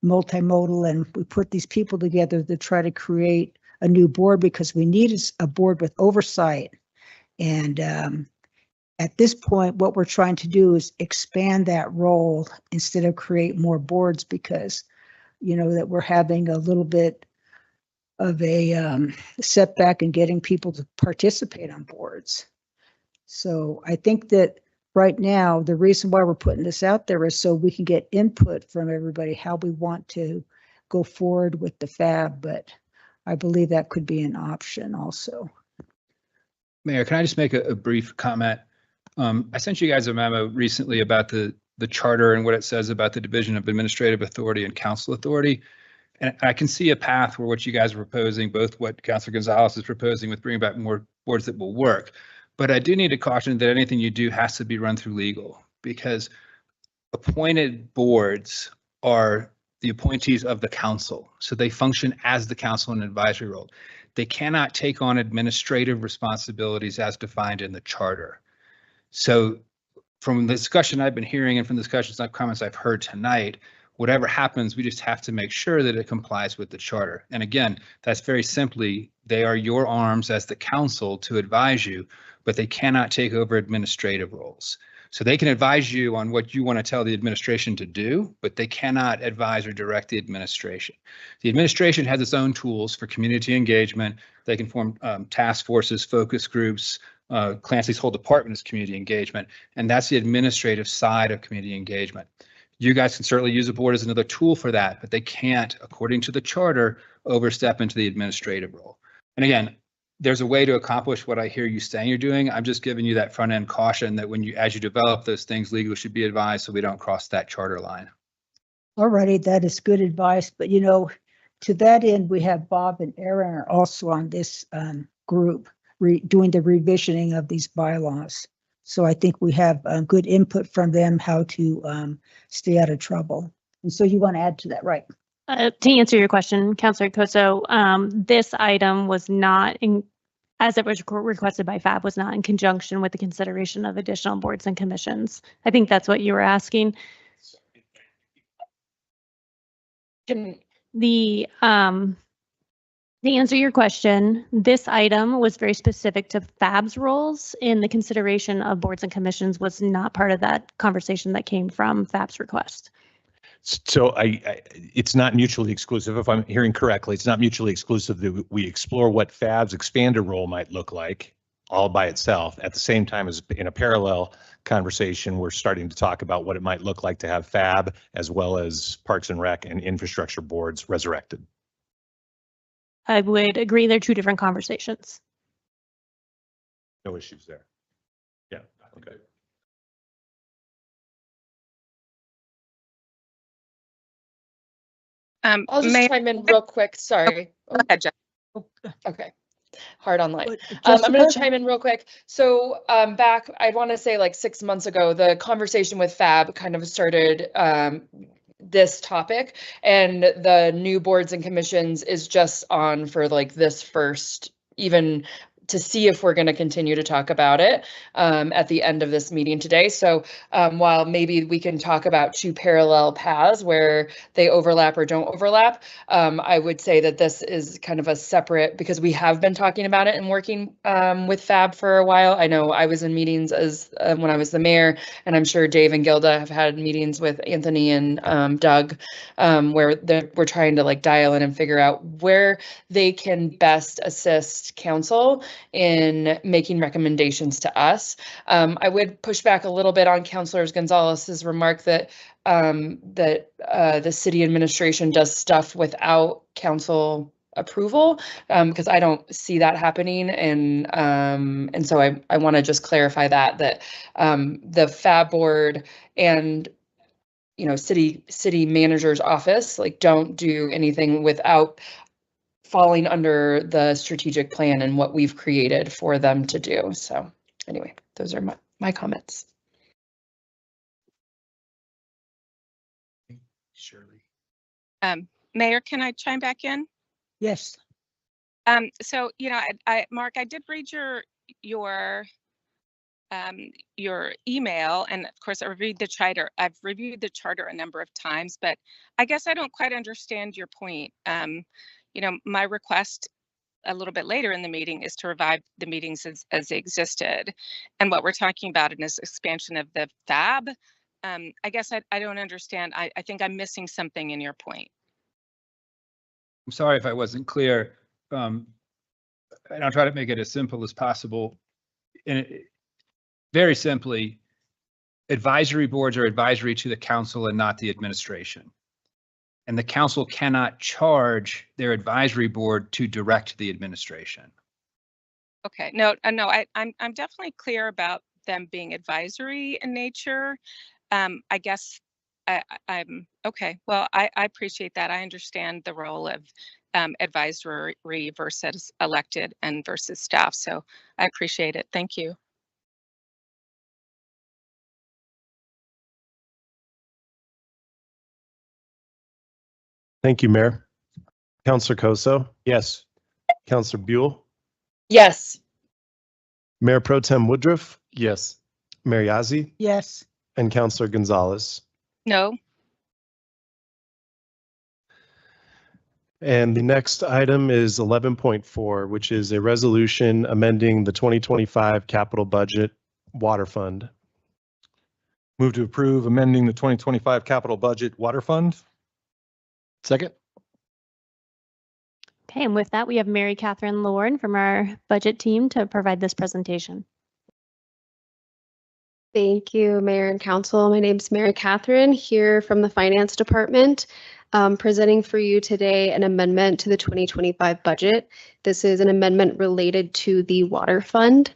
multimodal, and we put these people together to try to create a new board because we needed a board with oversight. And at this point, what we're trying to do is expand that role instead of create more boards because, that we're having a little bit of a setback in getting people to participate on boards. So I think that right now, the reason why we're putting this out there is so we can get input from everybody, how we want to go forward with the FAB, but I believe that could be an option also. Mayor, can I just make a brief comment? I sent you guys a memo recently about the charter and what it says about the division of administrative authority and council authority. And I can see a path where what you guys are proposing, both what Councilor Gonzalez is proposing with bringing back more boards that will work. But I do need to caution that anything you do has to be run through legal because appointed boards are the appointees of the council. So they function as the council in an advisory role. They cannot take on administrative responsibilities as defined in the charter. So from the discussion I've been hearing and from the discussions and comments I've heard tonight, whatever happens, we just have to make sure that it complies with the charter. And again, that's very simply, they are your arms as the council to advise you, but they cannot take over administrative roles. So they can advise you on what you want to tell the administration to do, but they cannot advise or direct the administration. The administration has its own tools for community engagement. They can form task forces, focus groups. Clancy's whole department is community engagement, and that's the administrative side of community engagement. You guys can certainly use the board as another tool for that, but they can't, according to the charter, overstep into the administrative role. And again, there's a way to accomplish what I hear you saying you're doing. I'm just giving you that front end caution that when you, as you develop those things, legal should be advised so we don't cross that charter line. Alrighty, that is good advice. But you know, to that end, we have Bob and Aaron are also on this group doing the revisioning of these bylaws. So I think we have good input from them how to stay out of trouble. And so you want to add to that, right? To answer your question, Councilor Coso, this item was not in, as it was requested by FAB, was not in conjunction with the consideration of additional boards and commissions. I think that's what you were asking. To answer your question, this item was very specific to FAB's roles, and the consideration of boards and commissions was not part of that conversation that came from FAB's request. So it's not mutually exclusive. If I'm hearing correctly, it's not mutually exclusive that we explore what FAB's expanded role might look like all by itself. At the same time as in a parallel conversation, we're starting to talk about what it might look like to have FAB as well as Parks and Rec and infrastructure boards resurrected. I would agree they're two different conversations. No issues there. Yeah, okay. I'll just chime in real quick. Sorry. Go ahead, Jeff. Okay. Hard online. I'm going to chime in real quick. So back, I want to say like 6 months ago, the conversation with FAB kind of started this topic, and the new boards and commissions is just on for like this first, even to see if we're going to continue to talk about it at the end of this meeting today. So while maybe we can talk about two parallel paths where they overlap or don't overlap, I would say that this is kind of a separate, because we have been talking about it and working with FAB for a while. I know I was in meetings as when I was the mayor, and I'm sure Dave and Gilda have had meetings with Anthony and Doug where we're trying to like dial in and figure out where they can best assist council in making recommendations to us. I would push back a little bit on Councilor Gonzalez's remark that the city administration does stuff without council approval, because I don't see that happening, and so I want to just clarify that the FAB board and city manager's office like don't do anything without falling under the strategic plan and what we've created for them to do. So anyway, those are my comments. Shirley. Mayor, can I chime back in? Yes. So, Mark, I did read your email, and of course I reviewed the charter. I've reviewed the charter a number of times, but I guess I don't quite understand your point. My request a little bit later in the meeting is to revive the meetings as they existed. And what we're talking about in this expansion of the FAB, I guess I don't understand. I think I'm missing something in your point. I'm sorry if I wasn't clear. And I'll try to make it as simple as possible. And very simply, advisory boards are advisory to the council and not the administration. And the council cannot charge their advisory board to direct the administration. Okay, no, I'm definitely clear about them being advisory in nature. I guess I'm okay. Well, I appreciate that. I understand the role of advisory versus elected and versus staff. So I appreciate it. Thank you. Thank you, Mayor. Councilor Coso? Yes. Councilor Buell? Yes. Mayor Pro Tem Woodruff? Yes. Mayor Yazzie? Yes. And Councilor Gonzalez? No. And the next item is 11.4, which is a resolution amending the 2025 capital budget water fund. Move to approve amending the 2025 capital budget water fund. Second. Okay, and with that, we have Mary Catherine Lord from our budget team to provide this presentation. Thank you, Mayor and Council. My name is Mary Catherine, here from the Finance Department, presenting for you today an amendment to the 2025 budget. This is an amendment related to the water fund.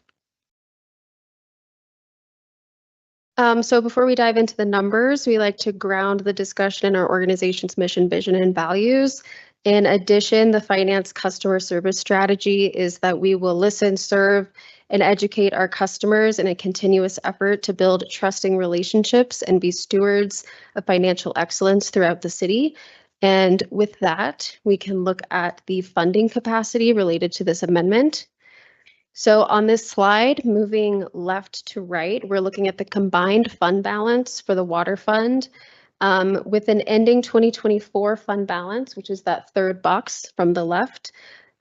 So before we dive into the numbers, we like to ground the discussion in our organization's mission, vision, and values. In addition, the finance customer service strategy is that we will listen, serve, and educate our customers in a continuous effort to build trusting relationships and be stewards of financial excellence throughout the city. And with that, we can look at the funding capacity related to this amendment. So on this slide, moving left to right, we're looking at the combined fund balance for the water fund with an ending 2024 fund balance, which is that third box from the left,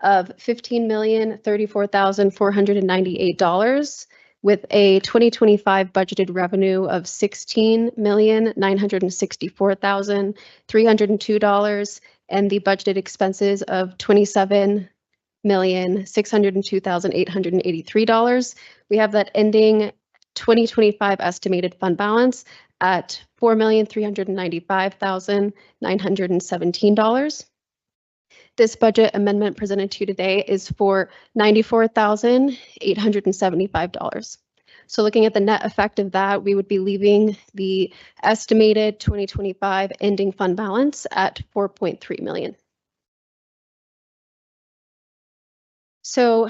of $15,034,498 with a 2025 budgeted revenue of $16,964,302 and the budgeted expenses of $27,602,883. We have that ending 2025 estimated fund balance at $4,395,917. This budget amendment presented to you today is for $94,875. So looking at the net effect of that, we would be leaving the estimated 2025 ending fund balance at $4.3 million. So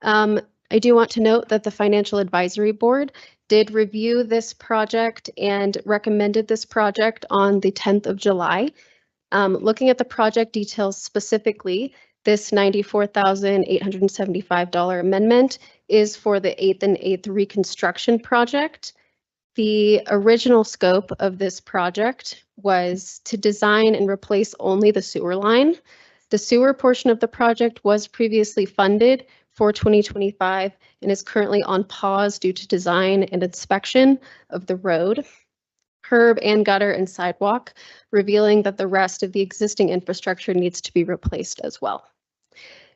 I do want to note that the Financial Advisory Board did review this project and recommended this project on the 10th of July. Looking at the project details specifically, this $94,875 amendment is for the 8th and 8th reconstruction project. The original scope of this project was to design and replace only the sewer line. The sewer portion of the project was previously funded for 2025 and is currently on pause due to design and inspection of the road, curb and gutter and sidewalk, revealing that the rest of the existing infrastructure needs to be replaced as well.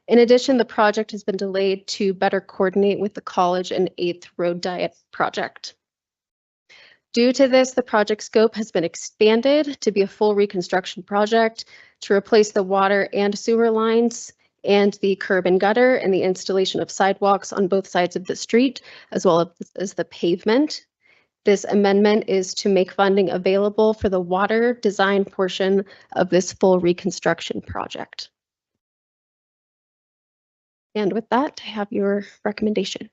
In addition, the project has been delayed to better coordinate with the College and 8th Road Diet project. Due to this, the project scope has been expanded to be a full reconstruction project to replace the water and sewer lines and the curb and gutter and the installation of sidewalks on both sides of the street, as well as the pavement. This amendment is to make funding available for the water design portion of this full reconstruction project. And with that, I have your recommendation.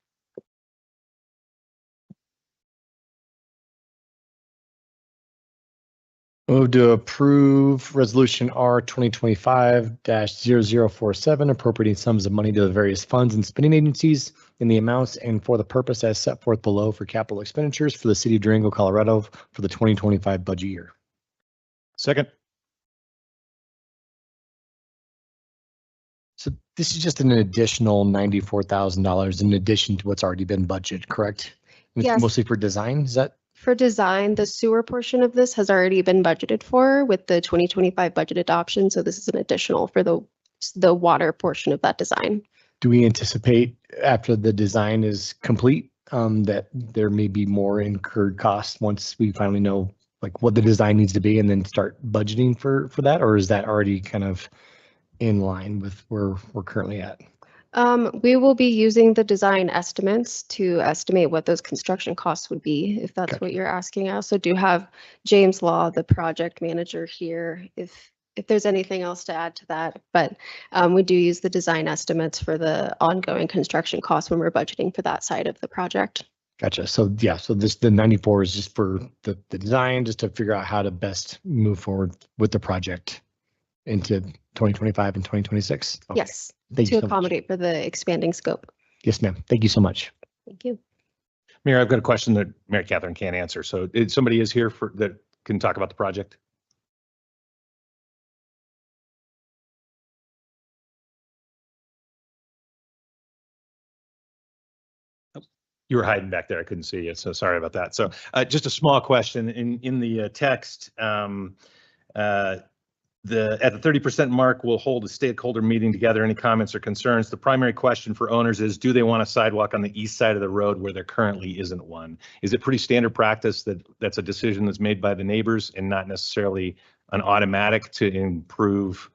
Move to approve Resolution R 2025-0047, appropriating sums of money to the various funds and spending agencies in the amounts and for the purpose as set forth below for capital expenditures for the city of Durango, Colorado for the 2025 budget year. Second. So this is just an additional $94,000 in addition to what's already been budgeted, correct? And it's Yes. mostly for design, is that? For design, the sewer portion of this has already been budgeted for with the 2025 budget adoption. So this is an additional for the water portion of that design. Do we anticipate after the design is complete that there may be more incurred costs once we finally know like what the design needs to be and then start budgeting for that? Or is that already kind of in line with where we're currently at? We will be using the design estimates to estimate what those construction costs would be, if that's what you're asking. I also do have James Law, the project manager here, if there's anything else to add to that. But we do use the design estimates for the ongoing construction costs when we're budgeting for that side of the project. Gotcha. So yeah, so the 94 is just for the design, just to figure out how to best move forward with the project into 2025 and 2026. Okay. Yes, Thank you to so much. accommodate for the expanding scope. Yes, ma'am. Thank you so much. Thank you. Mayor, I've got a question that Mary Catherine can't answer. So somebody is here that can talk about the project. You were hiding back there. I couldn't see you, so sorry about that. So just a small question in the text. At the 30% mark, we'll hold a stakeholder meeting together. Any comments or concerns? The primary question for owners is, do they want a sidewalk on the east side of the road where there currently isn't one? Is it pretty standard practice that that's a decision that's made by the neighbors and not necessarily an automatic to improve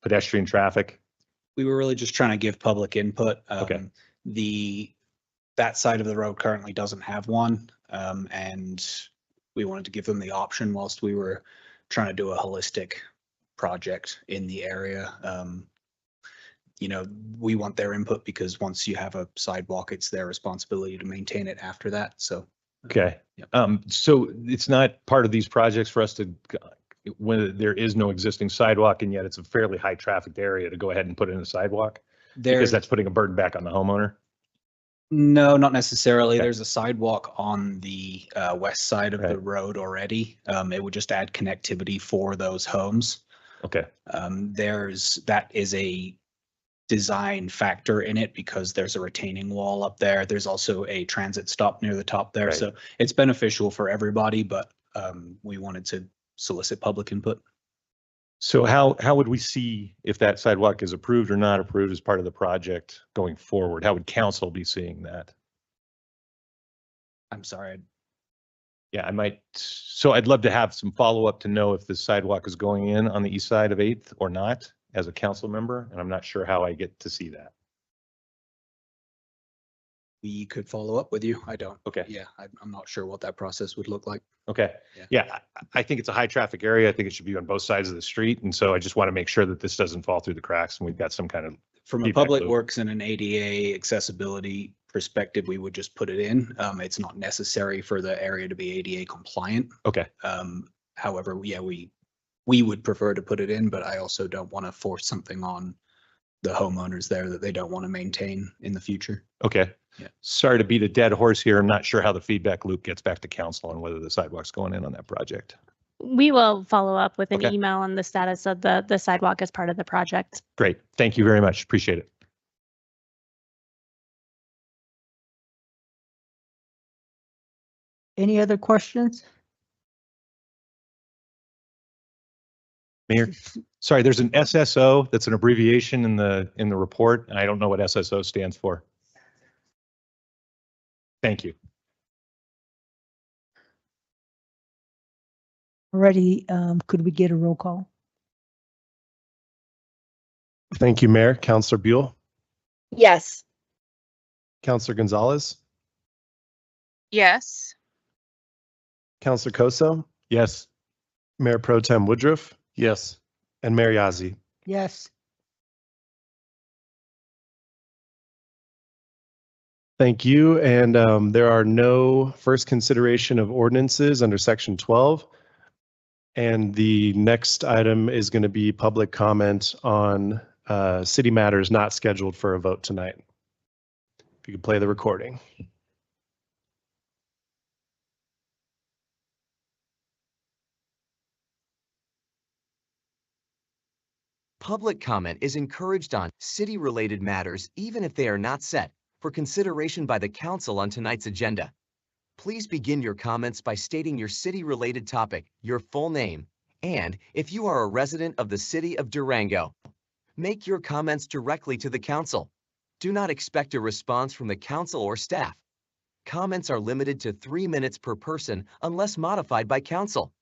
pedestrian traffic? We were really just trying to give public input. Okay. That side of the road currently doesn't have one, and we wanted to give them the option whilst we were trying to do a holistic project in the area. We want their input because once you have a sidewalk, it's their responsibility to maintain it after that. So. Okay. So it's not part of these projects for us to, when there is no existing sidewalk and yet it's a fairly high trafficked area, to go ahead and put in a sidewalk? Because that's putting a burden back on the homeowner? No, not necessarily. Okay. There's a sidewalk on the west side of the road already. It would just add connectivity for those homes. Okay. That is a design factor in it because there's a retaining wall up there. There's also a transit stop near the top there. Right. So it's beneficial for everybody, but we wanted to solicit public input. So how would we see if that sidewalk is approved or not approved as part of the project going forward? How would council be seeing that? I'm sorry. Yeah, so I'd love to have some follow-up to know if the sidewalk is going in on the east side of 8th or not as a council member, and I'm not sure how I get to see that. We could follow up with you. I don't. Okay. Yeah, I'm not sure what that process would look like. Okay. Yeah, I think it's a high traffic area. I think it should be on both sides of the street. And so I just want to make sure that this doesn't fall through the cracks and we've got some kind of. From a public works and an ADA accessibility perspective, we would just put it in. It's not necessary for the area to be ADA compliant. Okay. However, yeah, we would prefer to put it in, but I also don't want to force something on the homeowners there that they don't want to maintain in the future. Okay. Yeah. Sorry to beat a dead horse here. I'm not sure how the feedback loop gets back to council and whether the sidewalk's going in on that project. We will follow up with an email on the status of the sidewalk as part of the project. Great. Thank you very much. Appreciate it. Any other questions? Mayor, sorry, there's an SSO that's an abbreviation in the report. I don't know what SSO stands for. Thank you. Already, could we get a roll call? Thank you, Mayor. Councilor Buell, Yes. Councilor Gonzalez, Yes. Councilor Koso, Yes. Mayor Pro Tem Woodruff, Yes. and Mayor Yazzie. Yes. Thank you. And there are no first consideration of ordinances under section 12. And the next item is going to be public comment on city matters not scheduled for a vote tonight. If you could play the recording. Public comment is encouraged on city-related matters, even if they are not set for consideration by the council on tonight's agenda. Please begin your comments by stating your city-related topic, your full name, and if you are a resident of the city of Durango. Make your comments directly to the council. Do not expect a response from the council or staff. Comments are limited to 3 minutes per person unless modified by council.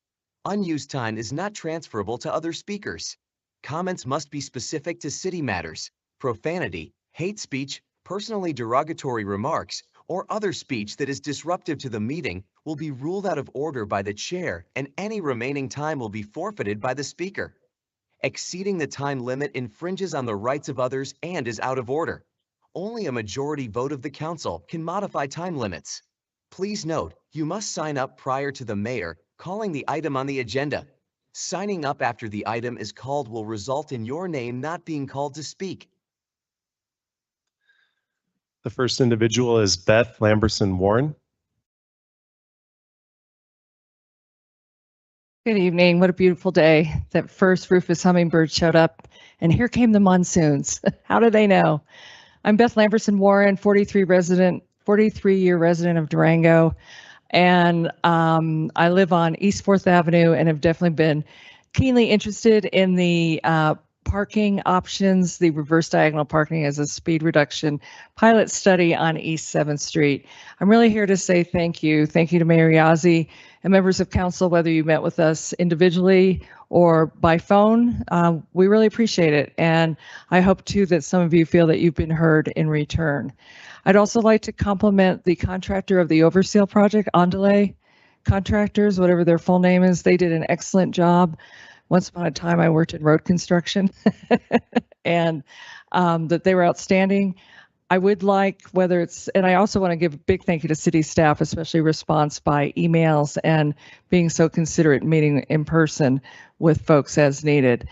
Unused time is not transferable to other speakers. Comments must be specific to city matters. Profanity, hate speech, personally derogatory remarks, or other speech that is disruptive to the meeting will be ruled out of order by the chair, and any remaining time will be forfeited by the speaker. Exceeding the time limit infringes on the rights of others and is out of order. Only a majority vote of the council can modify time limits. Please note, you must sign up prior to the mayor calling the item on the agenda. Signing up after the item is called will result in your name not being called to speak. The first individual is Beth Lamberson Warren. Good evening. What a beautiful day. That first Rufus hummingbird showed up, and here came the monsoons. How do they know? I'm Beth Lamberson Warren, 43 43-year resident of Durango, and I live on East 4th Avenue and have definitely been keenly interested in the parking options, the reverse diagonal parking as a speed reduction pilot study on East 7th Street. I'm really here to say thank you. Thank you to Mayor Yazzie and members of council, whether you met with us individually or by phone. We really appreciate it. And I hope too that some of you feel that you've been heard in return. I'd also like to compliment the contractor of the Overseal project, Andale Contractors, whatever their full name is. They did an excellent job. Once upon a time, I worked in road construction and that they were outstanding. I would like, whether it's, and I also want to give a big thank you to city staff, especially response by emails and being so considerate, meeting in person with folks as needed.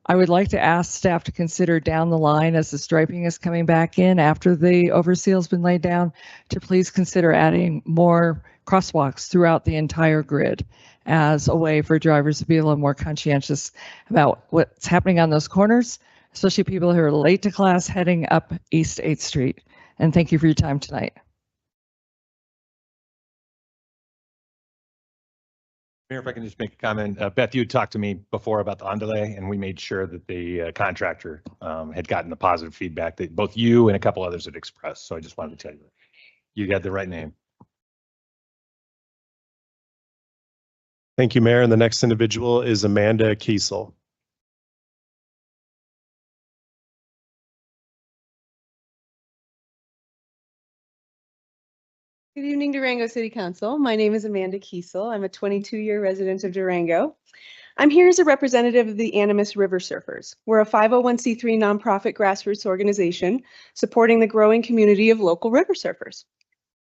I would like to ask staff to consider down the line as the striping is coming back in after the overseal's been laid down, to please consider adding more crosswalks throughout the entire grid as a way for drivers to be a little more conscientious about what's happening on those corners, especially people who are late to class heading up East 8th Street. And thank you for your time tonight. Mayor, if I can just make a comment. Beth, you had talked to me before about the Andale, and we made sure that the contractor had gotten the positive feedback that both you and a couple others had expressed. So I just wanted to tell you that you got the right name. Thank you, Mayor. And the next individual is Amanda Kiesel. Good evening, Durango City Council. My name is Amanda Kiesel. I'm a 22-year resident of Durango. I'm here as a representative of the Animas River Surfers. We're a 501c3 nonprofit grassroots organization supporting the growing community of local river surfers.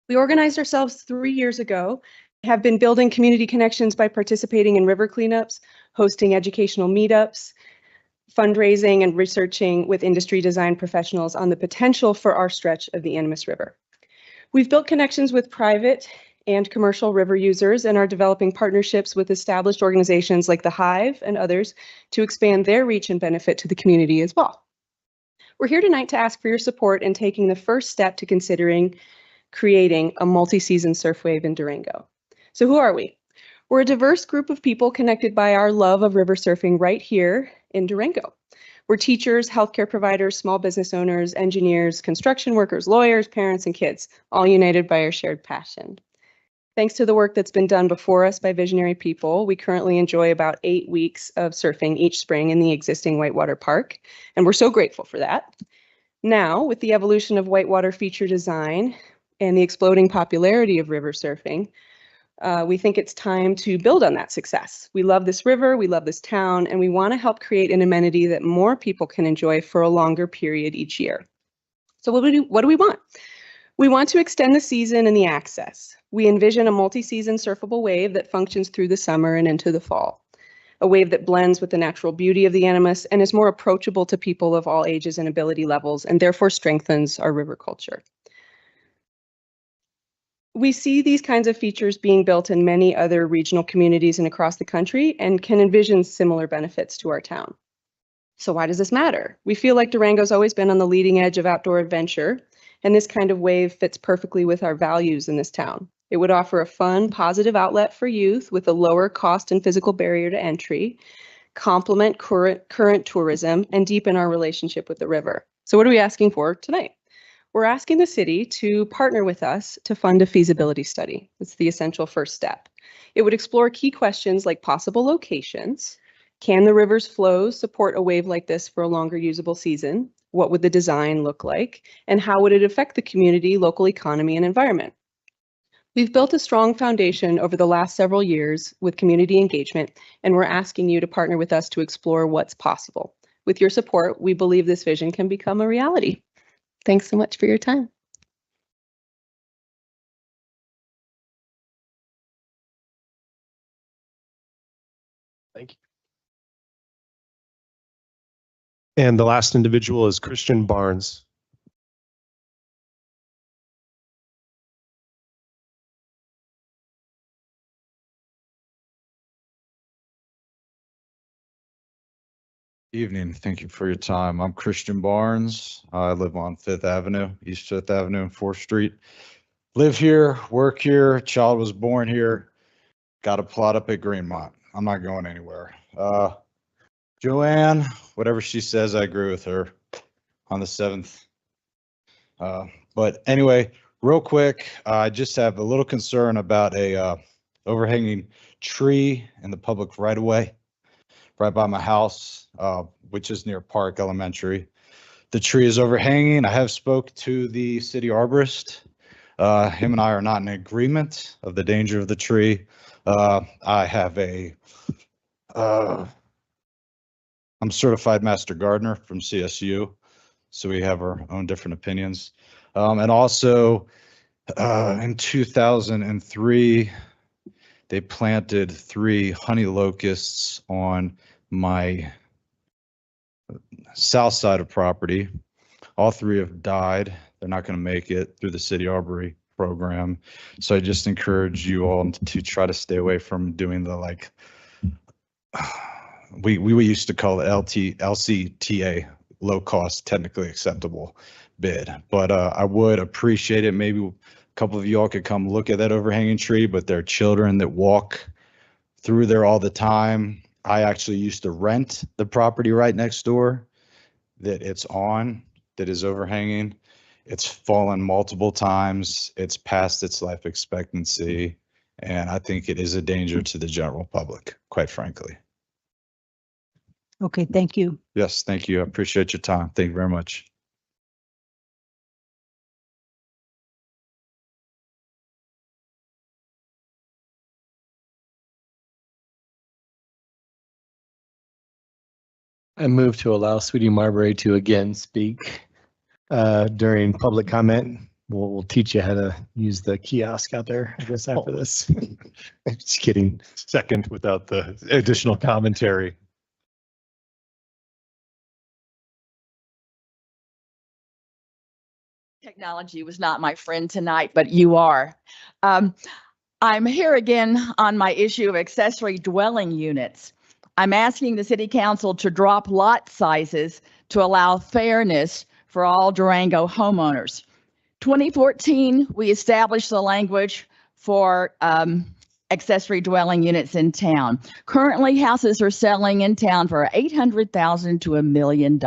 We organized ourselves 3 years ago, have been building community connections by participating in river cleanups, hosting educational meetups, fundraising, and researching with industry design professionals on the potential for our stretch of the Animas River. We've built connections with private and commercial river users and are developing partnerships with established organizations like the Hive and others to expand their reach and benefit to the community as well. We're here tonight to ask for your support in taking the first step to considering creating a multi-season surf wave in Durango. So who are we? We're a diverse group of people connected by our love of river surfing right here in Durango. We're teachers, healthcare providers, small business owners, engineers, construction workers, lawyers, parents, and kids, all united by our shared passion. Thanks to the work that's been done before us by visionary people, we currently enjoy about 8 weeks of surfing each spring in the existing Whitewater Park, and we're so grateful for that. Now, with the evolution of whitewater feature design and the exploding popularity of river surfing, we think it's time to build on that success. We love this river, we love this town, and we want to help create an amenity that more people can enjoy for a longer period each year. So what do we want? We want to extend the season and the access. We envision a multi-season surfable wave that functions through the summer and into the fall. A wave that blends with the natural beauty of the Animas and is more approachable to people of all ages and ability levels, and therefore strengthens our river culture. We see these kinds of features being built in many other regional communities and across the country and can envision similar benefits to our town. So why does this matter? We feel like Durango's always been on the leading edge of outdoor adventure, and this kind of wave fits perfectly with our values in this town. It would offer a fun, positive outlet for youth with a lower cost and physical barrier to entry, complement current tourism, and deepen our relationship with the river. So what are we asking for tonight? We're asking the city to partner with us to fund a feasibility study. It's the essential first step. It would explore key questions like possible locations. Can the river's flows support a wave like this for a longer usable season? What would the design look like? And how would it affect the community, local economy, and environment? We've built a strong foundation over the last several years with community engagement, and we're asking you to partner with us to explore what's possible. With your support, we believe this vision can become a reality. Thanks so much for your time. Thank you. And the last individual is Christian Barnes. Evening. Thank you for your time. I'm Christian Barnes. I live on 5th Avenue, East 5th Avenue and 4th Street. live here, work here, child was born here, got a plot up at Greenmont. I'm not going anywhere. Joanne, whatever she says, I agree with her on the 7th. But anyway, real quick, I just have a little concern about a overhanging tree in the public right of way, right by my house, which is near Park Elementary. The tree is overhanging. I have spoke to the city arborist. Him and I are not in agreement of the danger of the tree. I have I'm certified master gardener from CSU, so we have our own different opinions. And also, in 2003, they planted 3 honey locusts on my south side of property. All 3 have died. They're not going to make it through the city arbory program. So I just encourage you all to try to stay away from doing the like, we used to call it LCTA, low cost, technically acceptable bid. But I would appreciate it. Maybe a couple of y'all could come look at that overhanging tree, but there are children that walk through there all the time. I actually used to rent the property right next door that it's on, that is overhanging. It's fallen multiple times. It's past its life expectancy. And I think it is a danger to the general public, quite frankly. Okay, thank you. Yes, thank you. I appreciate your time. Thank you very much. I move to allow Sweetie Marbury to again speak during public comment. We'll teach you how to use the kiosk out there, I guess, after this. Just kidding. Second, without the additional commentary. Technology was not my friend tonight, but you are. I'm here again on my issue of accessory dwelling units. I'm asking the city council to drop lot sizes to allow fairness for all Durango homeowners. 2014, we established the language for accessory dwelling units in town. Currently, houses are selling in town for $800,000 to $1 million.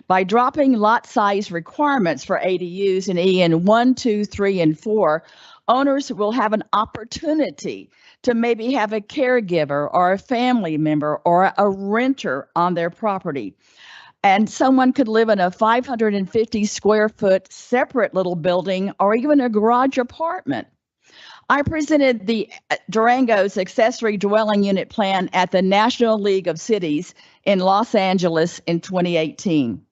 By dropping lot size requirements for ADUs in EN 1, 2, 3, and 4, owners will have an opportunity to maybe have a caregiver or a family member or a renter on their property. And someone could live in a 550 square foot separate little building or even a garage apartment. I presented the Durango's accessory dwelling unit plan at the National League of Cities in Los Angeles in 2018.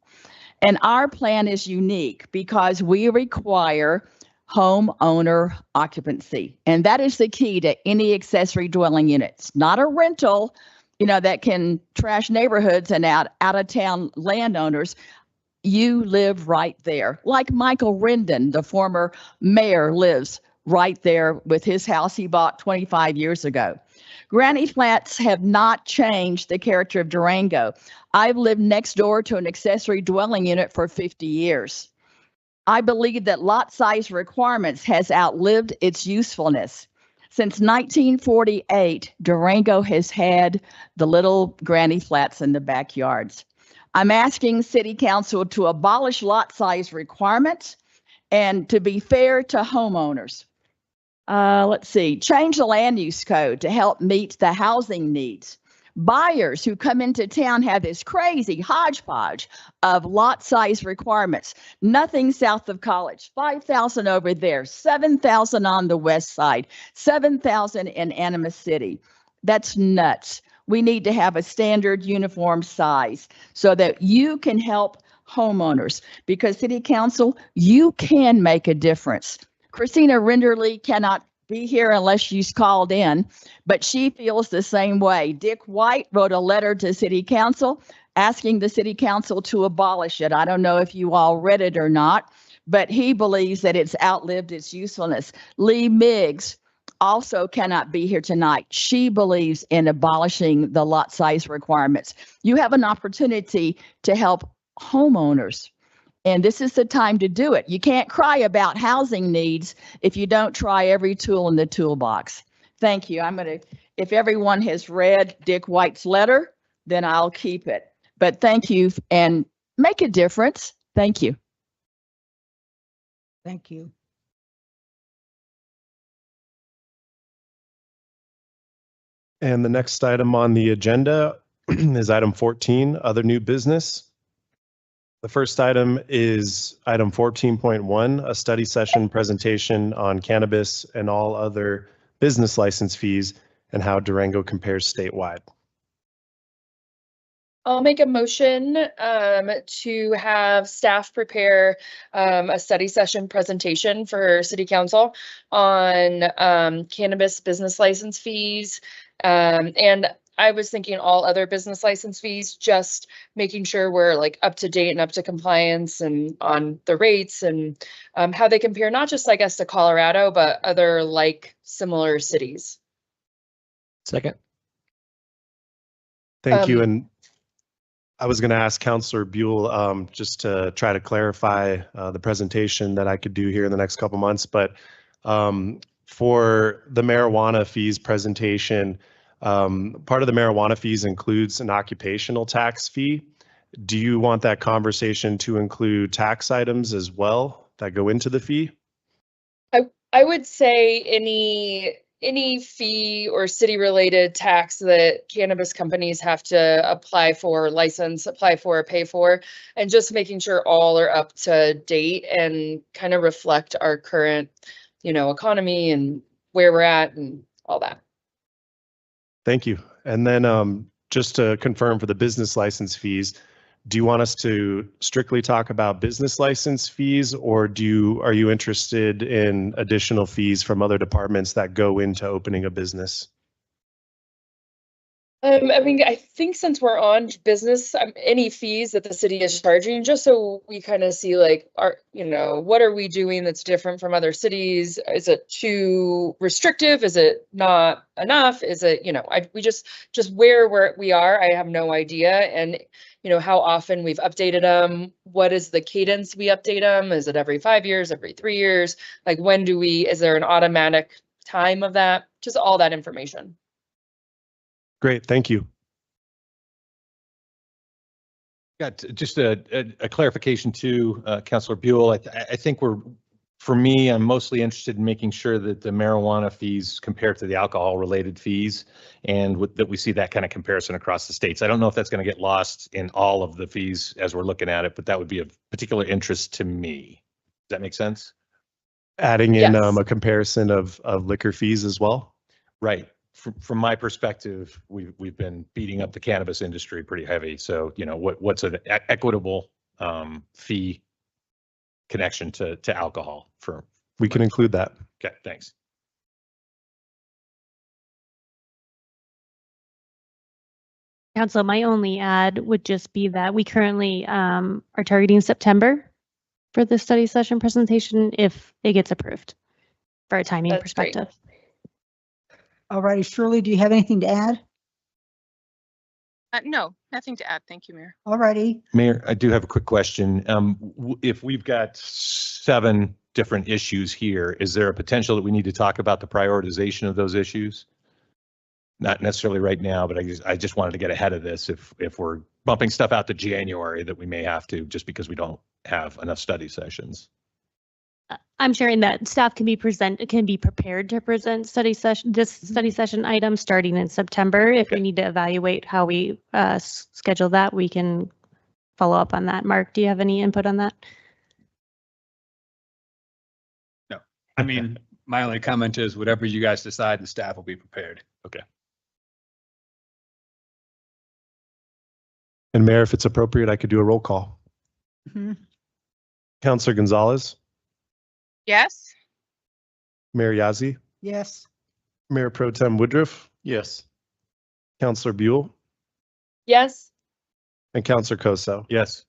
And our plan is unique because we require homeowner occupancy. And that is the key to any accessory dwelling units, not a rental, that can trash neighborhoods and out of town landowners. You live right there. Like Michael Rendon, the former mayor, lives right there with his house he bought 25 years ago. Granny flats have not changed the character of Durango. I've lived next door to an accessory dwelling unit for 50 years. I believe that lot size requirements has outlived its usefulness. Since 1948, Durango has had the little granny flats in the backyards. I'm asking City Council to abolish lot size requirements and to be fair to homeowners. Change the land use code to help meet the housing needs. Buyers who come into town have this crazy hodgepodge of lot size requirements. Nothing south of College, 5,000 over there, 7,000 on the west side, 7,000 in Animas City. That's nuts. We need to have a standard uniform size so that you can help homeowners, because City Council, you can make a difference. Christina Renderly cannot be here unless she's called in, but she feels the same way. Dick White wrote a letter to City Council asking the City Council to abolish it. I don't know if you all read it or not, but he believes that it's outlived its usefulness. Lee Miggs also cannot be here tonight. She believes in abolishing the lot size requirements. You have an opportunity to help homeowners. And this is the time to do it. You can't cry about housing needs if you don't try every tool in the toolbox. Thank you. If everyone has read Dick White's letter, then I'll keep it. But thank you and make a difference. Thank you. Thank you. And the next item on the agenda is item 14, other new business. The first item is item 14.1, a study session presentation on cannabis and all other business license fees and how Durango compares statewide. I'll make a motion to have staff prepare a study session presentation for City Council on cannabis business license fees. And I was thinking all other business license fees, just making sure we're like up to date and up to compliance and on the rates and how they compare, not just, I guess, to Colorado, but other like similar cities. Second. Thank you. And I was going to ask Councilor Buell just to try to clarify the presentation that I could do here in the next couple months. But for the marijuana fees presentation, part of the marijuana fees includes an occupational tax fee. Do you want that conversation to include tax items as well that go into the fee? I would say any fee or city related tax that cannabis companies have to apply for, license, apply for, pay for, and just making sure all are up to date and kind of reflect our current, economy and where we're at and all that. Thank you. And then just to confirm for the business license fees, do you want us to strictly talk about business license fees, or are you interested in additional fees from other departments that go into opening a business? I think since we're on business, any fees that the city is charging, just so we kind of see like, what are we doing that's different from other cities? Is it too restrictive? Is it not enough? Is it, we just where we are, I have no idea. And, how often we've updated them. What is the cadence we update them? Is it every 5 years, every 3 years? Like is there an automatic time of that? Just all that information. Great, thank you. Got just a clarification too, Councilor Buell. I think for me, I'm mostly interested in making sure that the marijuana fees compare to the alcohol related fees and that we see that kind of comparison across the states. I don't know if that's going to get lost in all of the fees as we're looking at it, but that would be of particular interest to me. Does that make sense? Adding in a comparison of liquor fees as well? Right. From my perspective, we've been beating up the cannabis industry pretty heavy. So, what's an equitable fee connection to alcohol for? We can include that. Okay, thanks. Council, my only add would just be that we currently are targeting September for the study session presentation if it gets approved for a timing perspective. Great. All righty, Shirley, do you have anything to add? No, nothing to add. Thank you, Mayor. All righty. Mayor, I do have a quick question. If we've got 7 different issues here, is there a potential that we need to talk about the prioritization of those issues? Not necessarily right now, but I just wanted to get ahead of this. If we're bumping stuff out to January, that we may have to just because we don't have enough study sessions. I'm sharing that staff can be prepared to present study session items starting in September. If we need to evaluate how we schedule that, we can follow up on that. Mark, do you have any input on that? No, my only comment is whatever you guys decide, the staff will be prepared. Okay. And Mayor, if it's appropriate, I could do a roll call. Mm-hmm. Councilor Gonzalez. Yes. Mayor Yazzie. Yes. Mayor Pro Tem Woodruff. Yes. Councilor Buell. Yes. And Councilor Koso. Yes.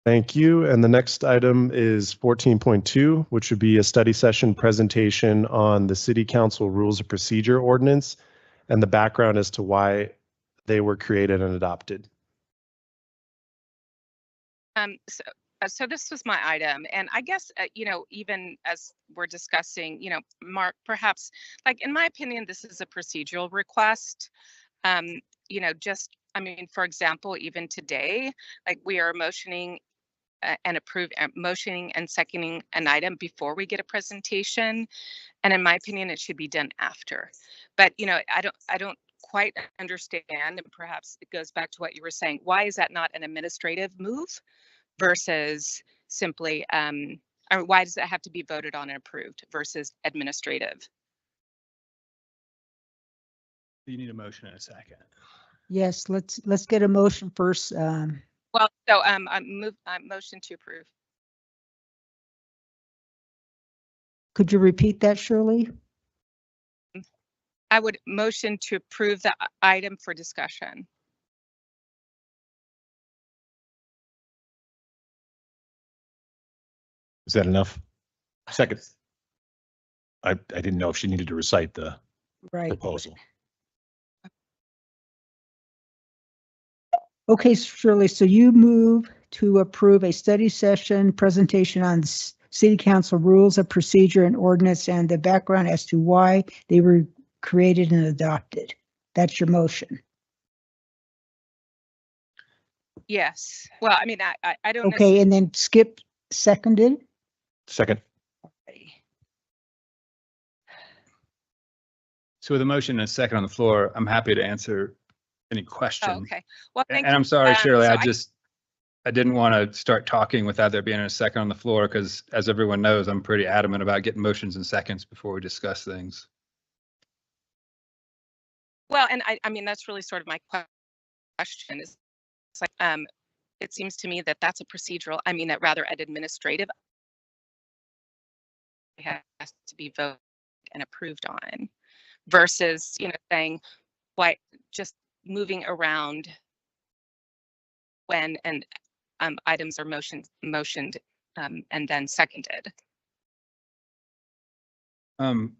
Thank you. And the next item is 14.2, which would be a study session presentation on the City Council Rules of Procedure Ordinance and the background as to why they were created and adopted. So this was my item, and I guess, even as we're discussing, Mark, perhaps, like, in my opinion, this is a procedural request. For example, even today, like, we are motioning motioning and seconding an item before we get a presentation. And in my opinion, it should be done after. But, I don't quite understand, and perhaps it goes back to what you were saying. Why is that not an administrative move versus simply, why does it have to be voted on and approved versus administrative? You need a motion in a second. Yes, let's get a motion first. Well, so I motion to approve. Could you repeat that, Shirley? I would motion to approve the item for discussion. Is that enough? Second. I didn't know if she needed to recite the proposal. Okay, Shirley, so you move to approve a study session presentation on City Council rules of procedure and ordinance and the background as to why they were created and adopted. That's your motion. Yes. Well, I don't. Okay, and then Skip seconded. Second. So with a motion and a second on the floor, I'm happy to answer any questions. Oh, okay. Well, thank And you. I'm sorry, Shirley, so I didn't want to start talking without there being a second on the floor, because as everyone knows, I'm pretty adamant about getting motions and seconds before we discuss things. Well, and that's really sort of my question is, it's like, it seems to me that that's a procedural, rather an administrative has to be voted and approved on versus, saying why just moving around when and items are motioned and then seconded. And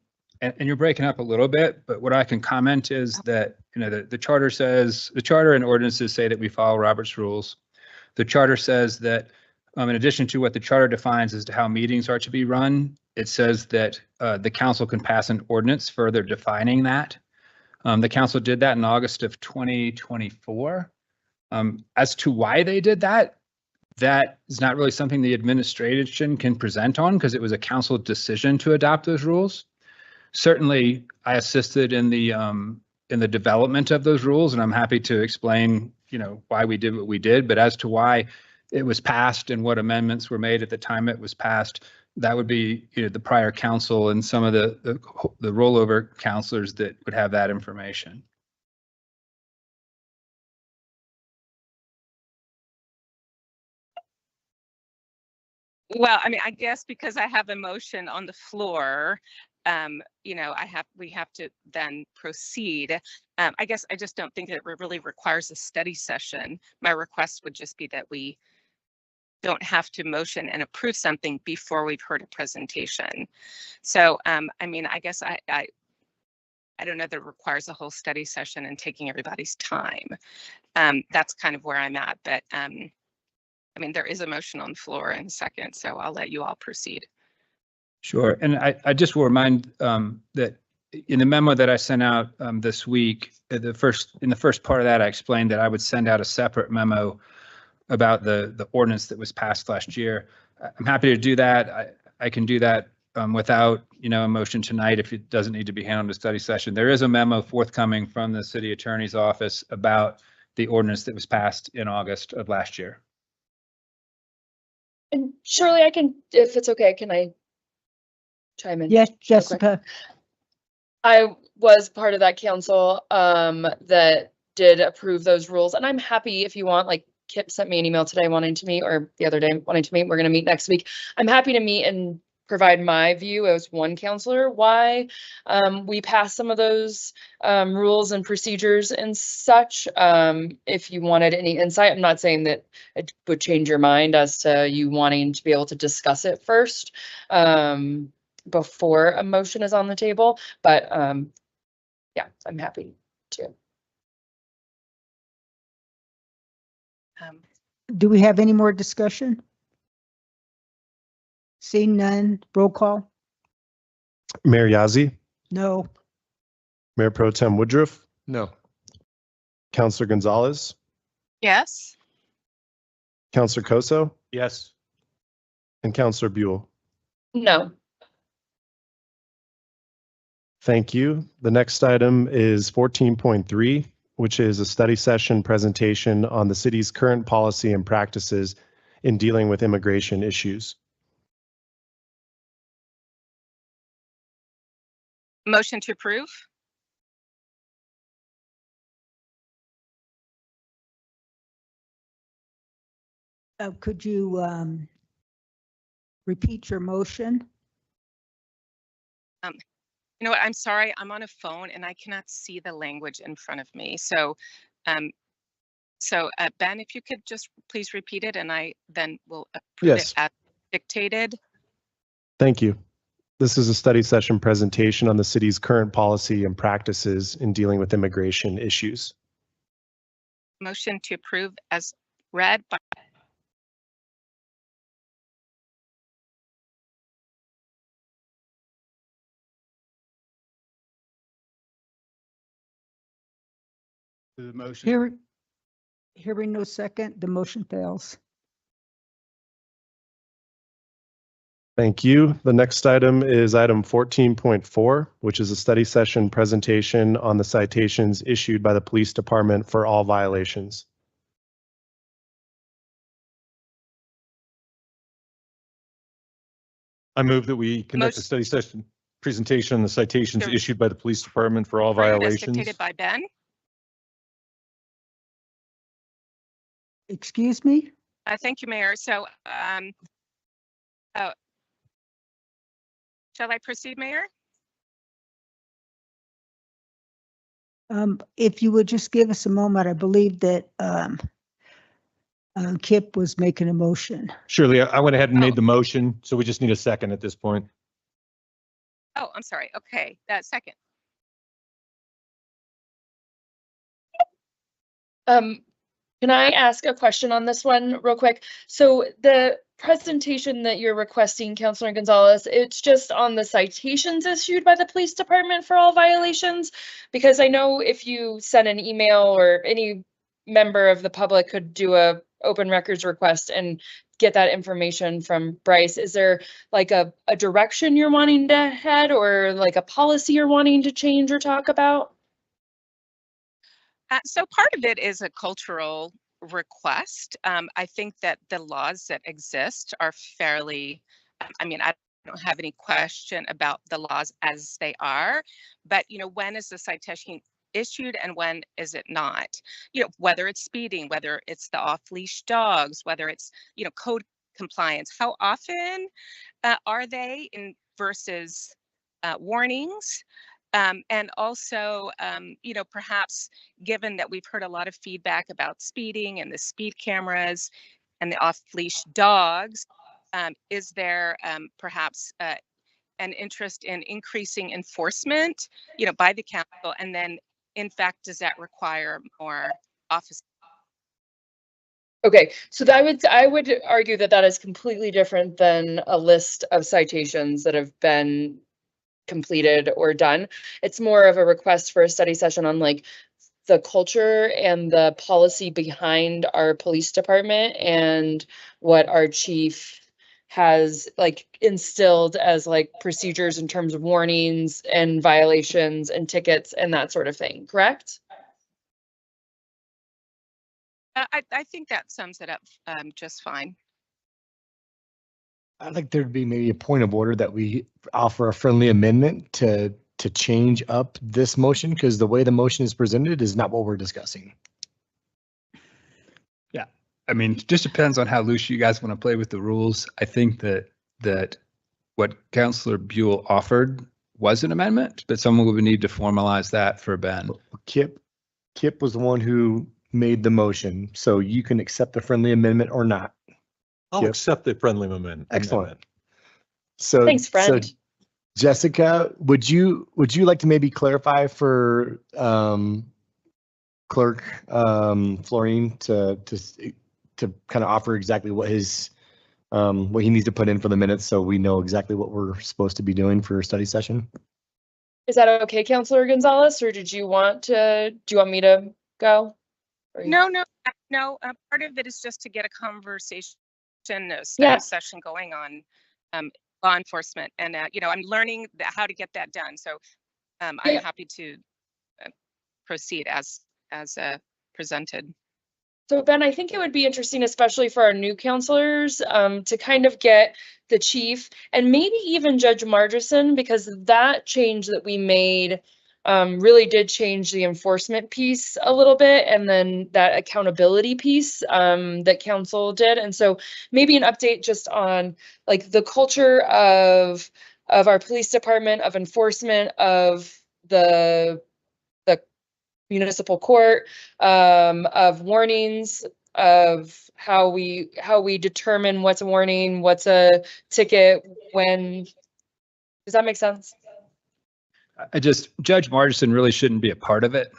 you're breaking up a little bit, but what I can comment is that, the charter and ordinances say that we follow Robert's rules. The charter says that, in addition to what the charter defines as to how meetings are to be run, it says that the council can pass an ordinance further defining that. The council did that in August of 2024. As to why they did that, that is not really something the administration can present on, because it was a council decision to adopt those rules. Certainly, I assisted in the development of those rules, and I'm happy to explain, why we did what we did. But as to why it was passed and what amendments were made at the time it was passed, that would be, the prior council and some of the rollover councilors that would have that information. Well, I guess because I have a motion on the floor, we have to then proceed. I guess I just don't think that it really requires a study session. My request would just be that we don't have to motion and approve something before we've heard a presentation. So, I guess I don't know that it requires a whole study session and taking everybody's time. That's kind of where I'm at, but there is a motion on the floor in a second, so I'll let you all proceed. Sure. And I just will remind that in the memo that I sent out this week, in the first part of that, I explained that I would send out a separate memo about the ordinance that was passed last year. I'm happy to do that. I can do that without, a motion tonight if it doesn't need to be handled in a study session. There is a memo forthcoming from the city attorney's office about the ordinance that was passed in August of last year. And Shirley, if it's okay, can I chime in? Yes, Jessica. I was part of that council that did approve those rules, and I'm happy if you want, like Kip sent me an email today wanting to meet, or the other day wanting to meet. We're going to meet next week. I'm happy to meet and provide my view as one counselor why we passed some of those rules and procedures and such. If you wanted any insight, I'm not saying that it would change your mind as to you wanting to be able to discuss it first before a motion is on the table, but yeah, I'm happy to. Do we have any more discussion? Seeing none, roll call? Mayor Yazzie, No. Mayor Pro Tem Woodruff, No. Counselor Gonzalez, Yes. Counselor Koso, Yes. and Counselor Buell. No. Thank you. The next item is 14.3, which is a study session presentation on the city's current policy and practices in dealing with immigration issues. Motion to approve? Could you repeat your motion? You know what? I'm sorry. I'm on a phone and I cannot see the language in front of me. So, Ben, if you could just please repeat it, and I then will approve Yes. it as dictated. Thank you. This is a study session presentation on the city's current policy and practices in dealing with immigration issues. Motion to approve as read by. The motion. Hearing no second, the motion fails. Thank you. The next item is item 14.4, which is a study session presentation on the citations issued by the police department for all violations. I move that we conduct a study session presentation on the citations issued by the police department for all violations. Dictated by Ben. Excuse me? Thank you, Mayor. So, shall I proceed, Mayor? If you would just give us a moment, I believe that Kip was making a motion. Surely, I went ahead and made the motion, so we just need a second at this point. Oh, I'm sorry. Okay, that second. Can I ask a question on this one real quick? So the presentation that you're requesting, Councilor Gonzalez, it's just on the citations issued by the police department for all violations? Because I know if you send an email or any member of the public could do a open records request and get that information from Bryce. Is there like a direction you're wanting to head or like a policy you're wanting to change or talk about? So part of it is a cultural request. I think that the laws that exist are fairly, I mean, I don't have any question about the laws as they are, but when is the citation issued and when is it not? Whether it's speeding, whether it's the off-leash dogs, whether it's, code compliance, how often are they in versus warnings? And also, perhaps given that we've heard a lot of feedback about speeding and the speed cameras and the off-leash dogs, is there perhaps an interest in increasing enforcement, by the council? And then, in fact, does that require more officers? Okay, so I would argue that that is completely different than a list of citations that have been completed or done. It's more of a request for a study session on like the culture and the policy behind our police department and what our chief has like instilled as like procedures in terms of warnings and violations and tickets and that sort of thing, correct? I think that sums it up just fine. I'd like there to be maybe a point of order that we offer a friendly amendment to change up this motion, because the way the motion is presented is not what we're discussing. Yeah, I mean, it just depends on how loose you guys want to play with the rules. I think that what Councilor Buell offered was an amendment, but someone would need to formalize that for Ben. Kip was the one who made the motion, so you can accept the friendly amendment or not. I'll accept the friendly amendment. Excellent. So thanks, friend. So Jessica, would you like to maybe clarify for Clerk Florine to to kind of offer exactly what what he needs to put in for the minutes, so we know exactly what we're supposed to be doing for a study session. Is that okay, Counselor Gonzalez, or do you want me to go? No. Part of it is just to get a conversation, a study session going on law enforcement, and I'm learning how to get that done. So I'm happy to proceed as presented. So Ben, I think it would be interesting, especially for our new counselors, to kind of get the chief and maybe even Judge Margerson, because that change that we made really did change the enforcement piece a little bit, and then that accountability piece that council did. And so maybe an update just on like the culture of our police department, of enforcement, of the municipal court, of warnings, of how we determine what's a warning, what's a ticket, when. Does that make sense? Judge Margerson really shouldn't be a part of it.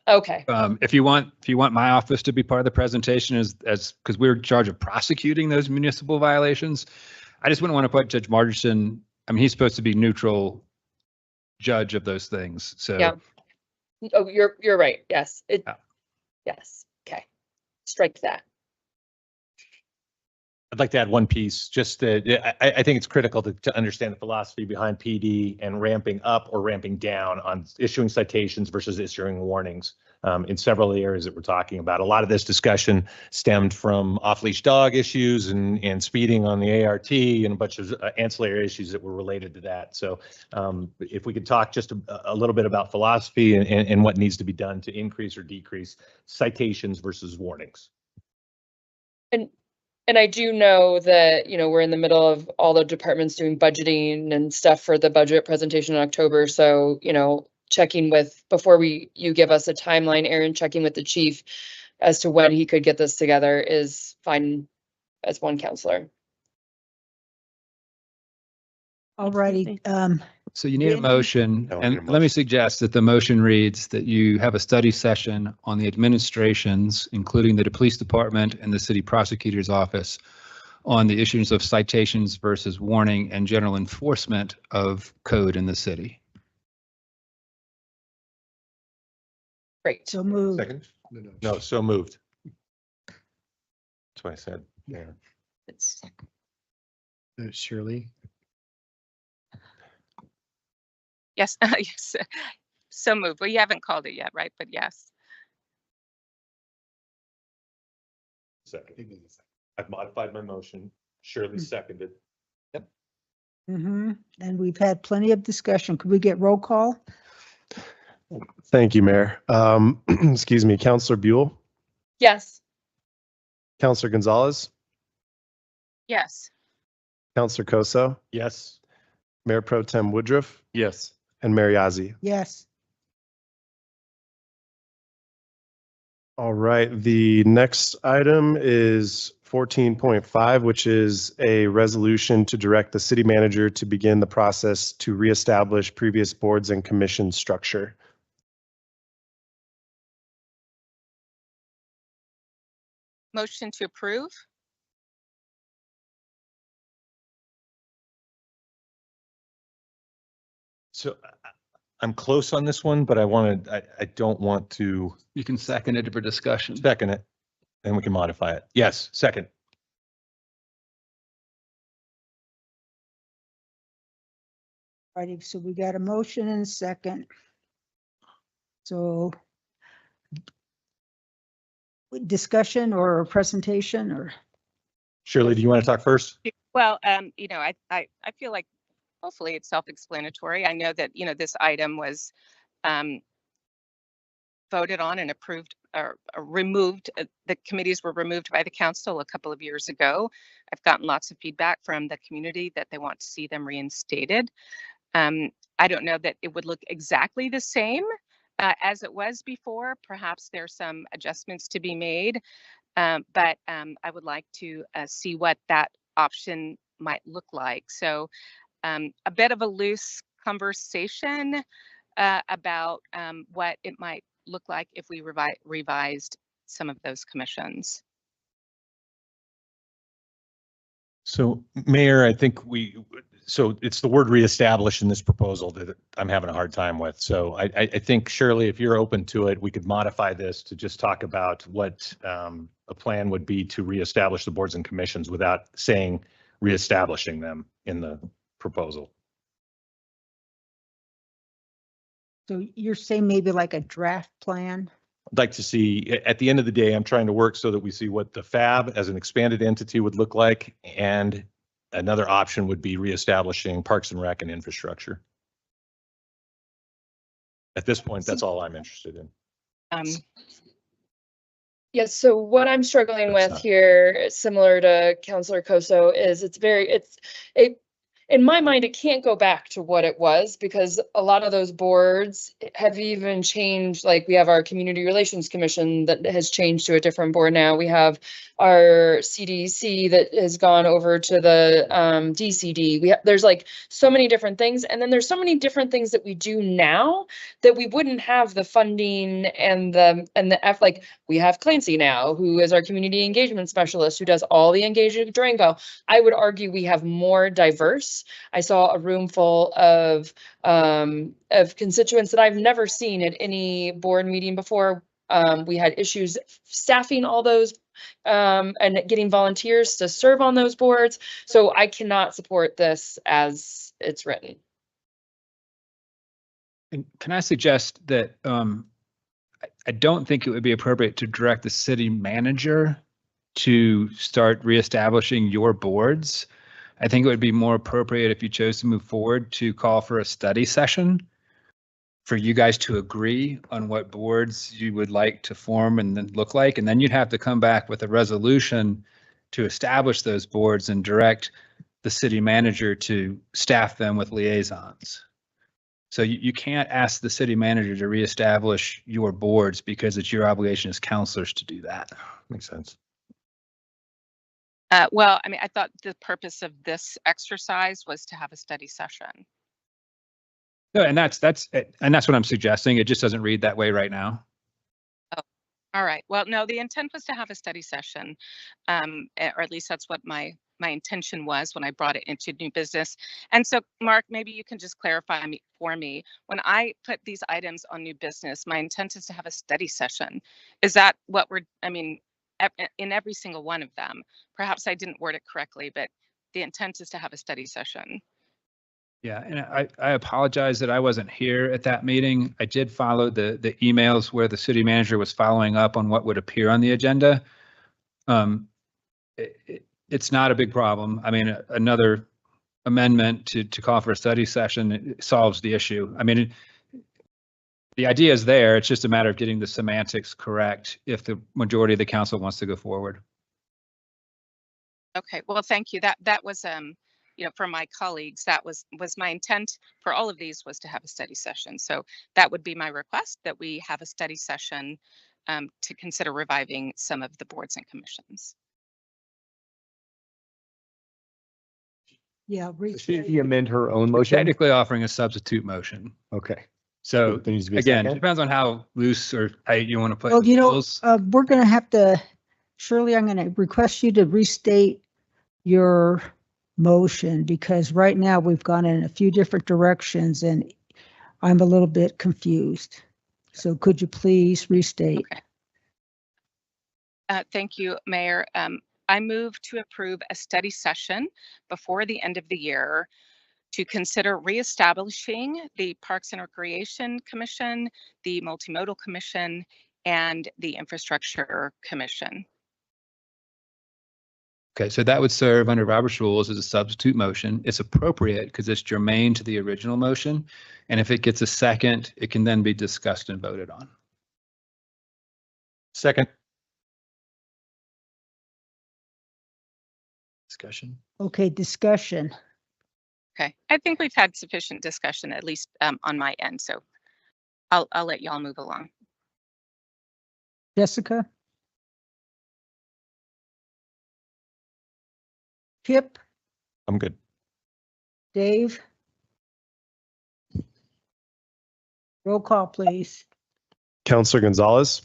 Okay. If you want my office to be part of the presentation as because we're in charge of prosecuting those municipal violations, I just wouldn't want to put Judge Margerson. I mean, he's supposed to be neutral judge of those things. So yeah. Oh, you're right. Yes. Yes. Okay. Strike that. I'd like to add one piece, just that I think it's critical to understand the philosophy behind PD and ramping up or ramping down on issuing citations versus issuing warnings in several areas that we're talking about. A lot of this discussion stemmed from off-leash dog issues and speeding on the ART and a bunch of ancillary issues that were related to that. So if we could talk just a little bit about philosophy and what needs to be done to increase or decrease citations versus warnings. And I do know that, we're in the middle of all the departments doing budgeting and stuff for the budget presentation in October. So, checking with, before you give us a timeline, Aaron, checking with the chief as to when he could get this together is fine as one counselor. All righty. So you need a motion, and let me suggest that the motion reads that you have a study session on the administrations, including the police department and the city prosecutor's office, on the issuance of citations versus warning and general enforcement of code in the city. Great. So moved. Second? No, so moved. That's what I said. Yeah. It's Shirley. Yes, yes. So moved. Well, you haven't called it yet, right? But yes. Second. I've modified my motion. Shirley seconded. Yep. And we've had plenty of discussion. Could we get roll call? Thank you, Mayor. Excuse me, Councilor Buell, yes. Councilor Gonzalez, Yes. Councilor Koso, Yes. Mayor Pro Tem Woodruff, Yes. and Mayor Yazzie. Yes. All right, the next item is 14.5, which is a resolution to direct the city manager to begin the process to reestablish previous boards and commission structure. Motion to approve? So I'm close on this one, but I don't want to You can second it for discussion. second it, and we can modify it. Yes, second. Righty, so we got a motion and a second. So discussion or presentation or? Shirley, do you want to talk first? Well, I feel like hopefully it's self-explanatory. I know that, this item was voted on and approved or removed. The committees were removed by the council a couple of years ago. I've gotten lots of feedback from the community that they want to see them reinstated. I don't know that it would look exactly the same as it was before. Perhaps there's some adjustments to be made, but I would like to see what that option might look like. So a bit of a loose conversation about what it might look like if we revised some of those commissions. So Mayor, I think so it's the word reestablish in this proposal that I'm having a hard time with. So I think Shirley, if you're open to it, we could modify this to just talk about what a plan would be to reestablish the boards and commissions without saying reestablishing them in the proposal. So you're saying maybe like a draft plan? I'd like to see, at the end of the day, I'm trying to work so that we see what the FAB as an expanded entity would look like. And another option would be reestablishing Parks and Rec and infrastructure. At this point, that's all I'm interested in. Yes, so what I'm struggling with here, similar to Councilor Koso, is in my mind, it can't go back to what it was because a lot of those boards have even changed. Like we have our Community Relations Commission that has changed to a different board now. We have our CDC that has gone over to the DCD. There's like so many different things. And then there's so many different things that we do now that we wouldn't have the funding and like we have Clancy now, who is our community engagement specialist, who does all the engagement with Durango. I would argue we have more diverse. I saw a room full of constituents that I've never seen at any board meeting before. We had issues staffing all those and getting volunteers to serve on those boards. So I cannot support this as it's written. And can I suggest that I don't think it would be appropriate to direct the city manager to start reestablishing your boards. I think it would be more appropriate if you chose to move forward to call for a study session for you guys to agree on what boards you would like to form and then look like. And then you'd have to come back with a resolution to establish those boards and direct the city manager to staff them with liaisons. So you can't ask the city manager to reestablish your boards because it's your obligation as counselors to do that. Makes sense. Well, I mean, I thought the purpose of this exercise was to have a study session. No, and that's what I'm suggesting. It just doesn't read that way right now. Oh, all right. Well, no, the intent was to have a study session, or at least that's what my intention was when I brought it into new business. And so, Mark, maybe you can just clarify for me. When I put these items on new business, my intent is to have a study session. Is that what in every single one of them? Perhaps I didn't word it correctly, but the intent is to have a study session. Yeah, and I apologize that I wasn't here at that meeting. I did follow the emails where the city manager was following up on what would appear on the agenda. It's not a big problem. I mean, another amendment to call for a study session solves the issue. I mean, the idea is there. It's just a matter of getting the semantics correct if the majority of the council wants to go forward. Okay, well, thank you. That was for my colleagues, that was my intent for all of these was to have a study session. So that would be my request, that we have a study session to consider reviving some of the boards and commissions. Yeah. Should she amend her own motion? Technically offering a substitute motion. Okay. So there needs to be again, it depends on how loose or tight you want to put. Well, we're going to have to, Shirley, I'm going to request you to restate your motion because right now we've gone in a few different directions and I'm a little bit confused. So could you please restate? Okay. Thank you, Mayor. I move to approve a study session before the end of the year to consider reestablishing the Parks and Recreation Commission, the Multimodal Commission, and the Infrastructure Commission. Okay, so that would serve under Robert's rules as a substitute motion. It's appropriate because it's germane to the original motion. And if it gets a second, it can then be discussed and voted on. Second. Discussion. Okay, discussion. Okay, I think we've had sufficient discussion, at least on my end. So I'll let y'all move along. Jessica? Kip? I'm good. Dave? Roll call, please. Counselor Gonzalez,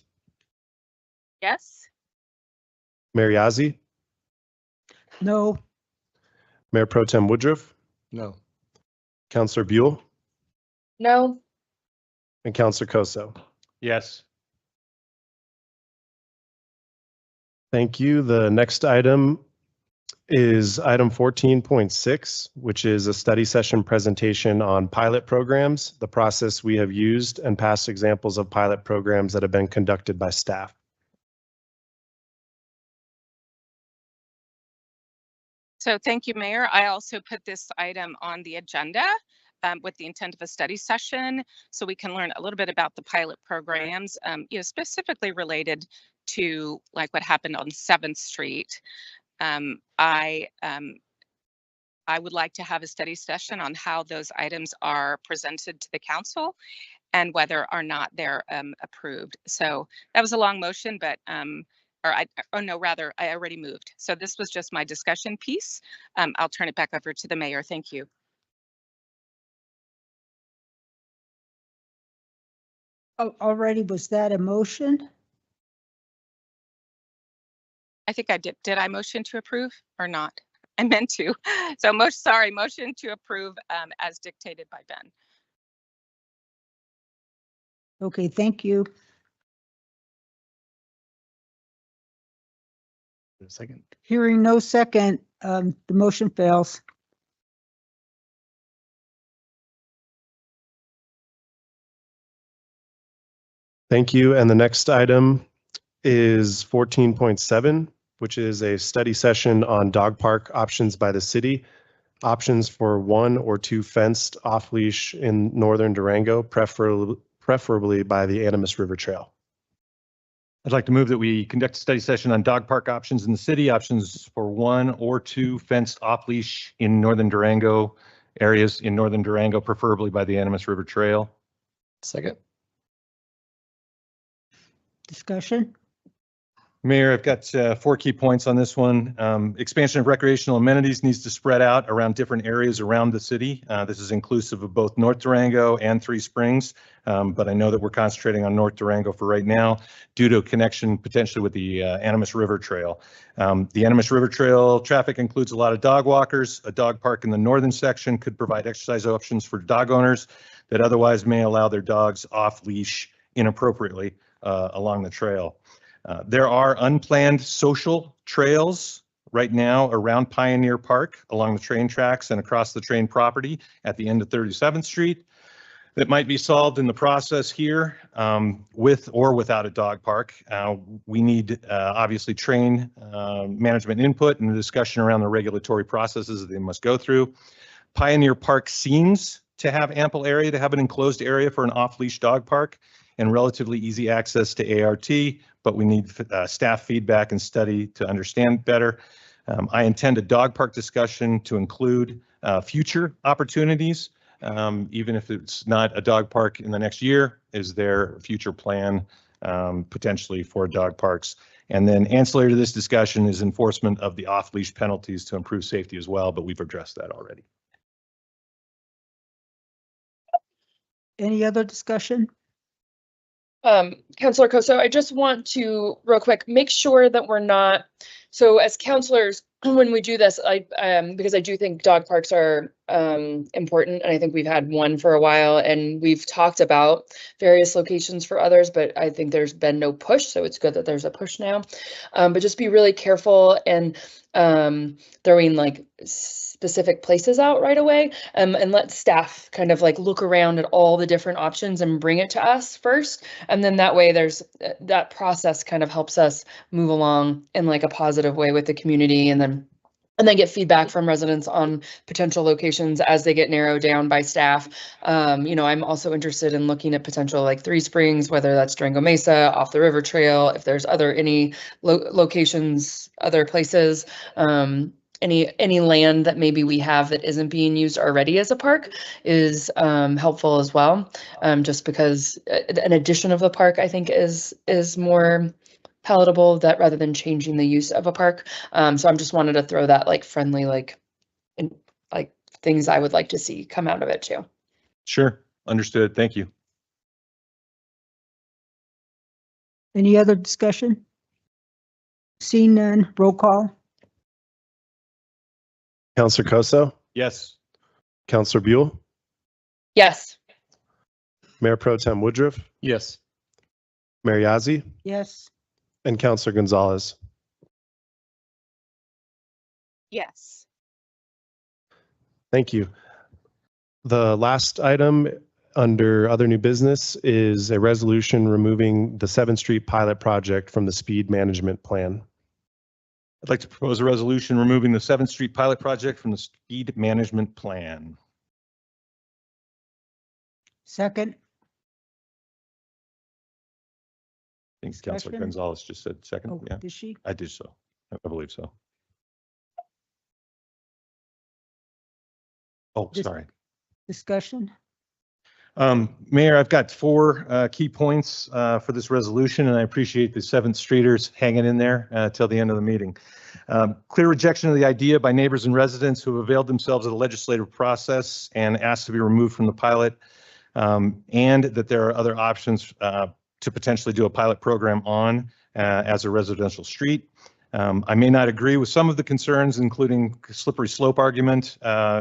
Yes. Mayor Yazzie, No. Mayor Pro Tem Woodruff, No. Councilor Buell, No. and Councilor Koso. Yes. Thank you. The next item is item 14.6, which is a study session presentation on pilot programs, the process we have used, and past examples of pilot programs that have been conducted by staff. So thank you, Mayor. I also put this item on the agenda with the intent of a study session, so we can learn a little bit about the pilot programs, specifically related to like what happened on 7th Street. I would like to have a study session on how those items are presented to the council and whether or not they're approved. So that was a long motion, but I already moved. So this was just my discussion piece. I'll turn it back over to the mayor. Thank you. Oh, already, was that a motion? I think I did. Did I motion to approve or not? I meant to. So motion to approve as dictated by Ben. Okay, thank you. A second. Hearing no second, the motion fails. Thank you. And the next item is 14.7, which is a study session on dog park options by the city. Options for 1 or 2 fenced off-leash in northern Durango, preferably by the Animas River Trail. I'd like to move that we conduct a study session on dog park options in the city, options for 1 or 2 fenced off-leash in northern Durango, areas in northern Durango, preferably by the Animas River Trail. Second. Discussion? Mayor, I've got 4 key points on this one. Expansion of recreational amenities needs to spread out around different areas around the city. This is inclusive of both North Durango and Three Springs, but I know that we're concentrating on North Durango for right now due to a connection potentially with the Animas River Trail. The Animas River Trail traffic includes a lot of dog walkers. A dog park in the northern section could provide exercise options for dog owners that otherwise may allow their dogs off leash inappropriately along the trail. There are unplanned social trails right now around Pioneer Park, along the train tracks and across the train property at the end of 37th Street that might be solved in the process here with or without a dog park. We need obviously train management input and a discussion around the regulatory processes that they must go through. Pioneer Park seems to have ample area to have an enclosed area for an off-leash dog park and relatively easy access to ART, but we need staff feedback and study to understand better. I intend a dog park discussion to include future opportunities, even if it's not a dog park in the next year. Is there a future plan potentially for dog parks? And then ancillary to this discussion is enforcement of the off-leash penalties to improve safety as well, but we've addressed that already. Any other discussion? Councilor Koso, I just want to real quick make sure that we're not, so as counselors, when we do this, because I do think dog parks are important, and I think we've had one for a while, and we've talked about various locations for others, but I think there's been no push, so it's good that there's a push now. But just be really careful and throwing like specific places out right away, and let staff kind of like look around at all the different options and bring it to us first. And then that way there's that process kind of helps us move along in like a positive way with the community, and then get feedback from residents on potential locations as they get narrowed down by staff. I'm also interested in looking at potential like Three Springs, whether that's Durango Mesa, off the river trail, if there's any locations, other places, any land that maybe we have that isn't being used already as a park is helpful as well. Just because an addition of the park, I think, is more palatable that rather than changing the use of a park. So I'm just wanted to throw that like friendly, like things I would like to see come out of it too. Sure, understood. Thank you. Any other discussion? Seeing none, roll call. Counselor Koso, Yes. Counselor Buell, Yes. Mayor Pro Tem Woodruff, Yes. Mayor Yazzie, Yes. and Counselor Gonzalez. Yes. Thank you. The last item under other new business is a resolution removing the 7th Street pilot project from the speed management plan. I'd like to propose a resolution removing the 7th Street pilot project from the speed management plan. Second. I think Councilor Discussion? Gonzalez just said second. Oh, Yeah, did she? I did so. I believe so. Oh, Dis- sorry. Discussion? Mayor, I've got 4 key points for this resolution, and I appreciate the 7th Streeters hanging in there till the end of the meeting. Clear rejection of the idea by neighbors and residents who have availed themselves of the legislative process and asked to be removed from the pilot, and that there are other options to potentially do a pilot program on as a residential street. I may not agree with some of the concerns, including slippery slope argument,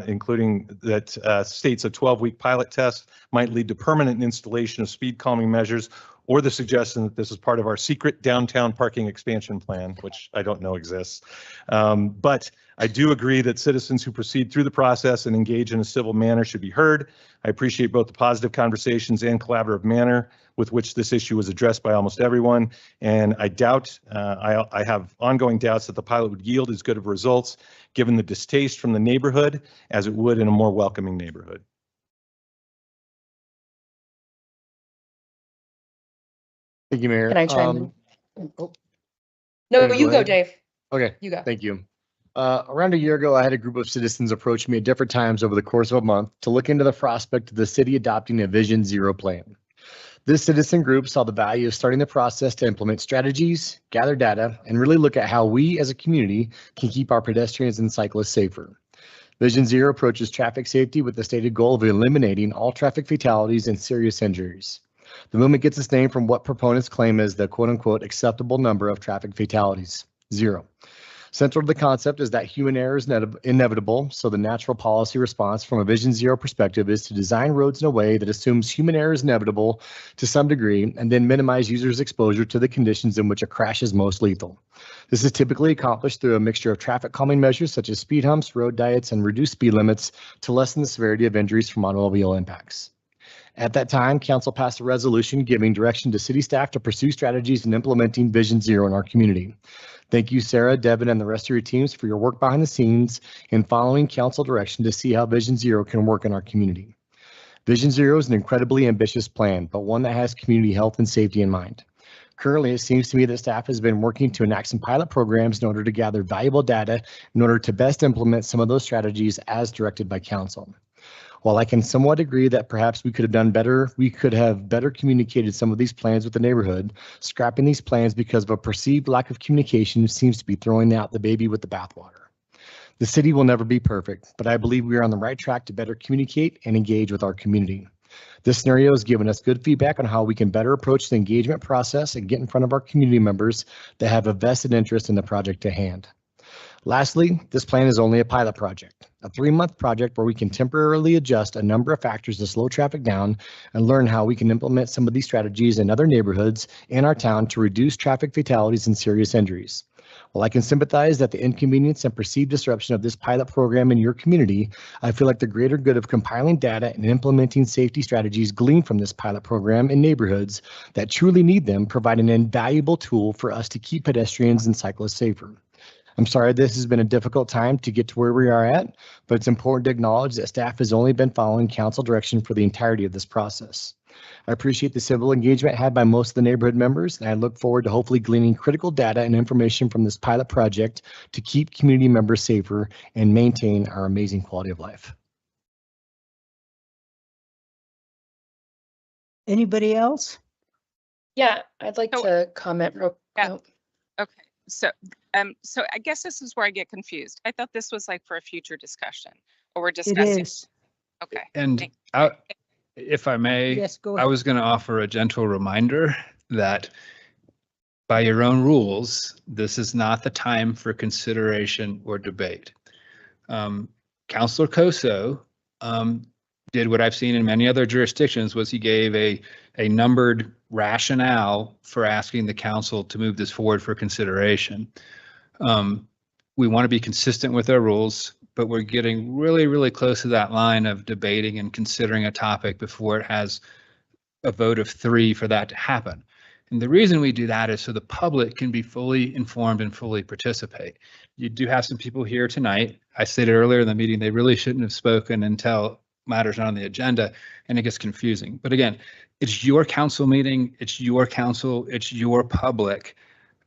including that states a 12-week pilot test might lead to permanent installation of speed calming measures, or the suggestion that this is part of our secret downtown parking expansion plan, which I don't know exists. But I do agree that citizens who proceed through the process and engage in a civil manner should be heard. I appreciate both the positive conversations and collaborative manner with which this issue was addressed by almost everyone. And I doubt, I have ongoing doubts that the pilot would yield as good of results given the distaste from the neighborhood as it would in a more welcoming neighborhood. Thank you, Mayor. Can I chime in? Oh, No, go you go, ahead. Dave. okay. You go. Thank you. Around a year ago, I had a group of citizens approach me at different times over the course of a month to look into the prospect of the city adopting a Vision Zero plan. This citizen group saw the value of starting the process to implement strategies, gather data, and really look at how we as a community can keep our pedestrians and cyclists safer. Vision Zero approaches traffic safety with the stated goal of eliminating all traffic fatalities and serious injuries. The movement gets its name from what proponents claim is the quote-unquote acceptable number of traffic fatalities, 0. Central to the concept is that human error is inevitable, so the natural policy response from a Vision Zero perspective is to design roads in a way that assumes human error is inevitable to some degree and then minimize users' exposure to the conditions in which a crash is most lethal. This is typically accomplished through a mixture of traffic calming measures such as speed humps, road diets, and reduced speed limits to lessen the severity of injuries from automobile impacts. At that time, Council passed a resolution giving direction to city staff to pursue strategies in implementing Vision Zero in our community. Thank you, Sarah, Devin, and the rest of your teams for your work behind the scenes in following Council direction to see how Vision Zero can work in our community. Vision Zero is an incredibly ambitious plan, but one that has community health and safety in mind. Currently, it seems to me that staff has been working to enact some pilot programs in order to gather valuable data in order to best implement some of those strategies as directed by Council. While I can somewhat agree that perhaps we could have done better, we could have better communicated some of these plans with the neighborhood, scrapping these plans because of a perceived lack of communication seems to be throwing out the baby with the bathwater. The city will never be perfect, but I believe we are on the right track to better communicate and engage with our community. This scenario has given us good feedback on how we can better approach the engagement process and get in front of our community members that have a vested interest in the project at hand. Lastly, this plan is only a pilot project, a 3-month project where we can temporarily adjust a number of factors to slow traffic down and learn how we can implement some of these strategies in other neighborhoods in our town to reduce traffic fatalities and serious injuries. While I can sympathize that the inconvenience and perceived disruption of this pilot program in your community, I feel like the greater good of compiling data and implementing safety strategies gleaned from this pilot program in neighborhoods that truly need them provide an invaluable tool for us to keep pedestrians and cyclists safer. I'm sorry this has been a difficult time to get to where we are at, but it's important to acknowledge that staff has only been following council direction for the entirety of this process. I appreciate the civil engagement had by most of the neighborhood members, and I look forward to hopefully gleaning critical data and information from this pilot project to keep community members safer and maintain our amazing quality of life. Anybody else? Yeah, I'd like to comment real quick. Yeah. Okay, so I guess this is where I get confused. I thought this was like for a future discussion, or we're discussing. It is. Okay. And if I may, Yes, go I ahead. was going to offer a gentle reminder that by your own rules, this is not the time for consideration or debate. Counselor Koso did what I've seen in many other jurisdictions, was he gave a numbered rationale for asking the council to move this forward for consideration. We want to be consistent with our rules, but we're getting really, really close to that line of debating and considering a topic before it has a vote of 3 for that to happen. And the reason we do that is so the public can be fully informed and fully participate. You do have some people here tonight. I stated earlier in the meeting, they really shouldn't have spoken until matters not on the agenda, and it gets confusing. But again, it's your council meeting, it's your council, it's your public.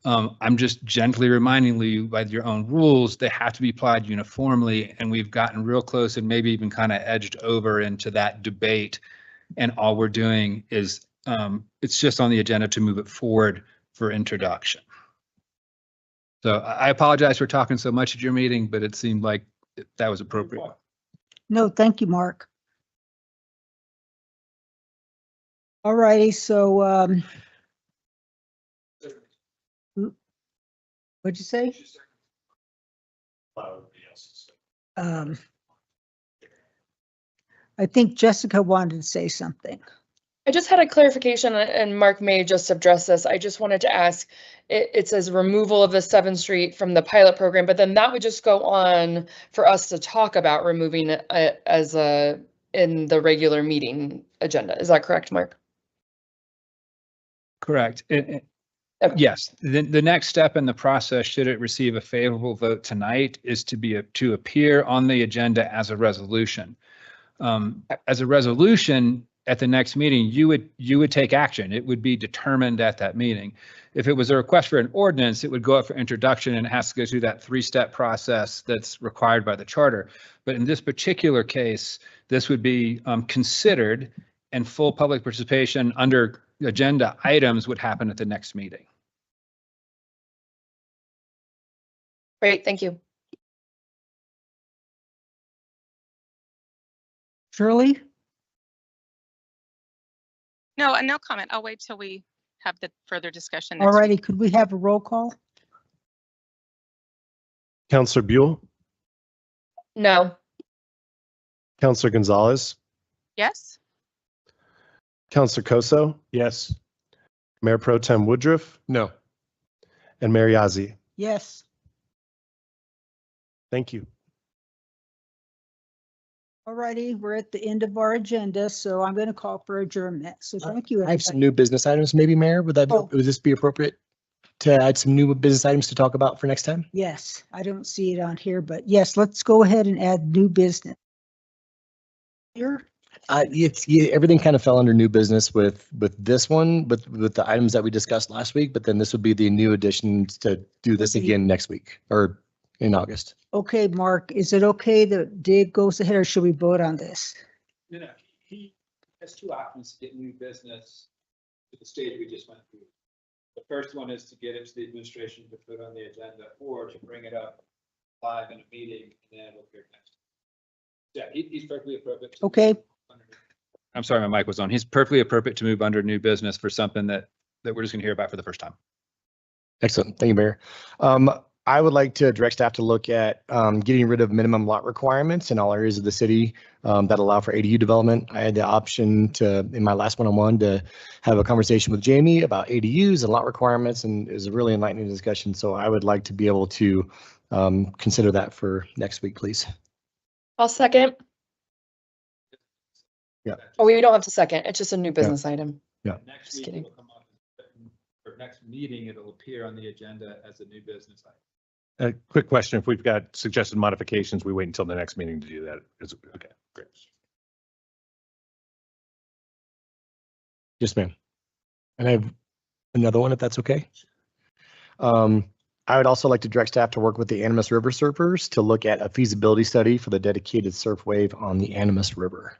I'm just gently reminding you by your own rules, they have to be applied uniformly, and we've gotten real close and maybe even kind of edged over into that debate. And all we're doing is it's just on the agenda to move it forward for introduction. So I apologize for talking so much at your meeting, but it seemed like that was appropriate. No, thank you, Mark. All righty, so what'd you say? I think Jessica wanted to say something. I just had a clarification, and Mark may just address this. I just wanted to ask, it says removal of the 7th Street from the pilot program, but then that would just go on for us to talk about removing it as in the regular meeting agenda. Is that correct, Mark? Correct. Yes, the next step in the process, should it receive a favorable vote tonight, is to appear on the agenda as a resolution. As a resolution at the next meeting, you would take action. It would be determined at that meeting. If it was a request for an ordinance, it would go up for introduction and it has to go through that 3-step process that's required by the charter. But in this particular case, this would be considered, and full public participation under agenda items would happen at the next meeting. Great, thank you. Shirley? No, no comment. I'll wait till we have the further discussion. All righty, could we have a roll call? Counselor Buell, No. Counselor Gonzalez, Yes. Counselor Koso, Yes. Mayor Pro Tem Woodruff, No. and Mayor Yazzie. Yes. Thank you. All righty, we're at the end of our agenda, so I'm going to call for adjournment. So thank you. I have some new business items, maybe, Mayor. Would this be appropriate to add some new business items to talk about for next time? Yes, I don't see it on here, but yes, let's go ahead and add new business. Here. Everything kind of fell under new business with this one, with the items that we discussed last week, but then this would be the new addition to do this again next week or in August. Okay, Mark, is it okay that Dave goes ahead, or should we vote on this? No, he has 2 options to get new business to the stage we just went through. The first one is to get it to the administration to put on the agenda, or to bring it up live in a meeting, and then we'll hear next. Yeah, he's perfectly appropriate. Okay. I'm sorry, my mic was on. He's perfectly appropriate to move under new business for something that we're just going to hear about for the first time. Excellent. Thank you, Mayor. I would like to direct staff to look at getting rid of minimum lot requirements in all areas of the city that allow for ADU development. I had the option to, in my last one-on-one, to have a conversation with Jamie about ADUs and lot requirements, and it was a really enlightening discussion. So I would like to be able to consider that for next week, please. I'll second. Yeah. Oh, we don't have to second. It's just a new business item. Yeah. Next Just week kidding. it'll come up, or next meeting, it'll appear on the agenda as a new business item. A quick question. If we've got suggested modifications, we wait until the next meeting to do that. Okay, great. Yes, ma'am. And I have another one, if that's okay. I would also like to direct staff to work with the Animas River Surfers to look at a feasibility study for the dedicated surf wave on the Animas River.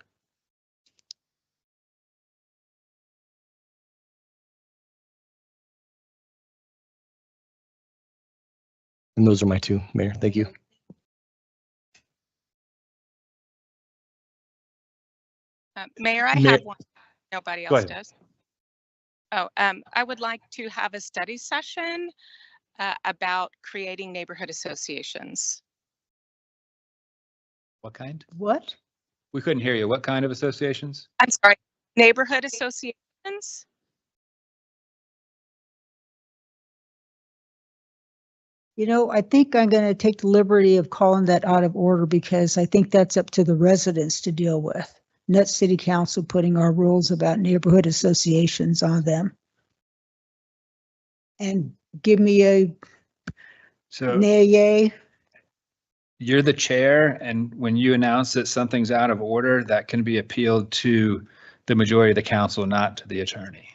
And those are my 2, Mayor. Thank you. Mayor, I Mayor- have one. Nobody Go else ahead. does. Oh, I would like to have a study session about creating neighborhood associations. What kind? What? We couldn't hear you. What kind of associations? I'm sorry, neighborhood associations? You know, I think I'm going to take the liberty of calling that out of order because I think that's up to the residents to deal with. Not city council putting our rules about neighborhood associations on them. And give me a So nay, yay. you're the chair, and when you announce that something's out of order, that can be appealed to the majority of the council, not to the attorney.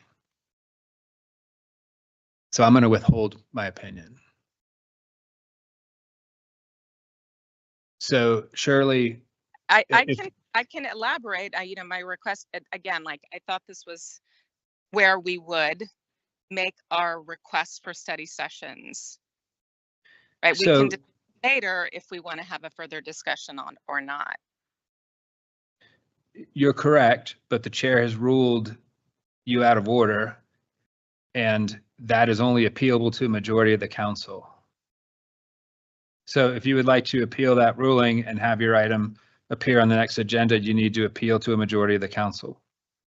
So I'm going to withhold my opinion. So Shirley, I if- can elaborate. My request again, like I thought this was where we would make our requests for study sessions. Right, we So- can decide later if we want to have a further discussion on or not. you're correct, but the chair has ruled you out of order, and that is only appealable to a majority of the council. So if you would like to appeal that ruling and have your item appear on the next agenda, you need to appeal to a majority of the council.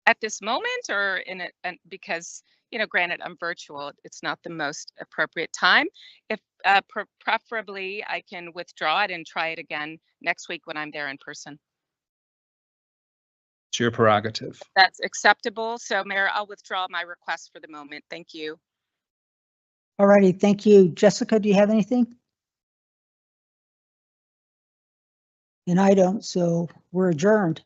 At this moment, or in it, and because granted, I'm virtual, it's not the most appropriate time. If preferably, I can withdraw it and try it again next week when I'm there in person. It's your prerogative. That's acceptable. So, Mayor, I'll withdraw my request for the moment. Thank you. All righty, thank you. Jessica, do you have anything? And I don't, so we're adjourned.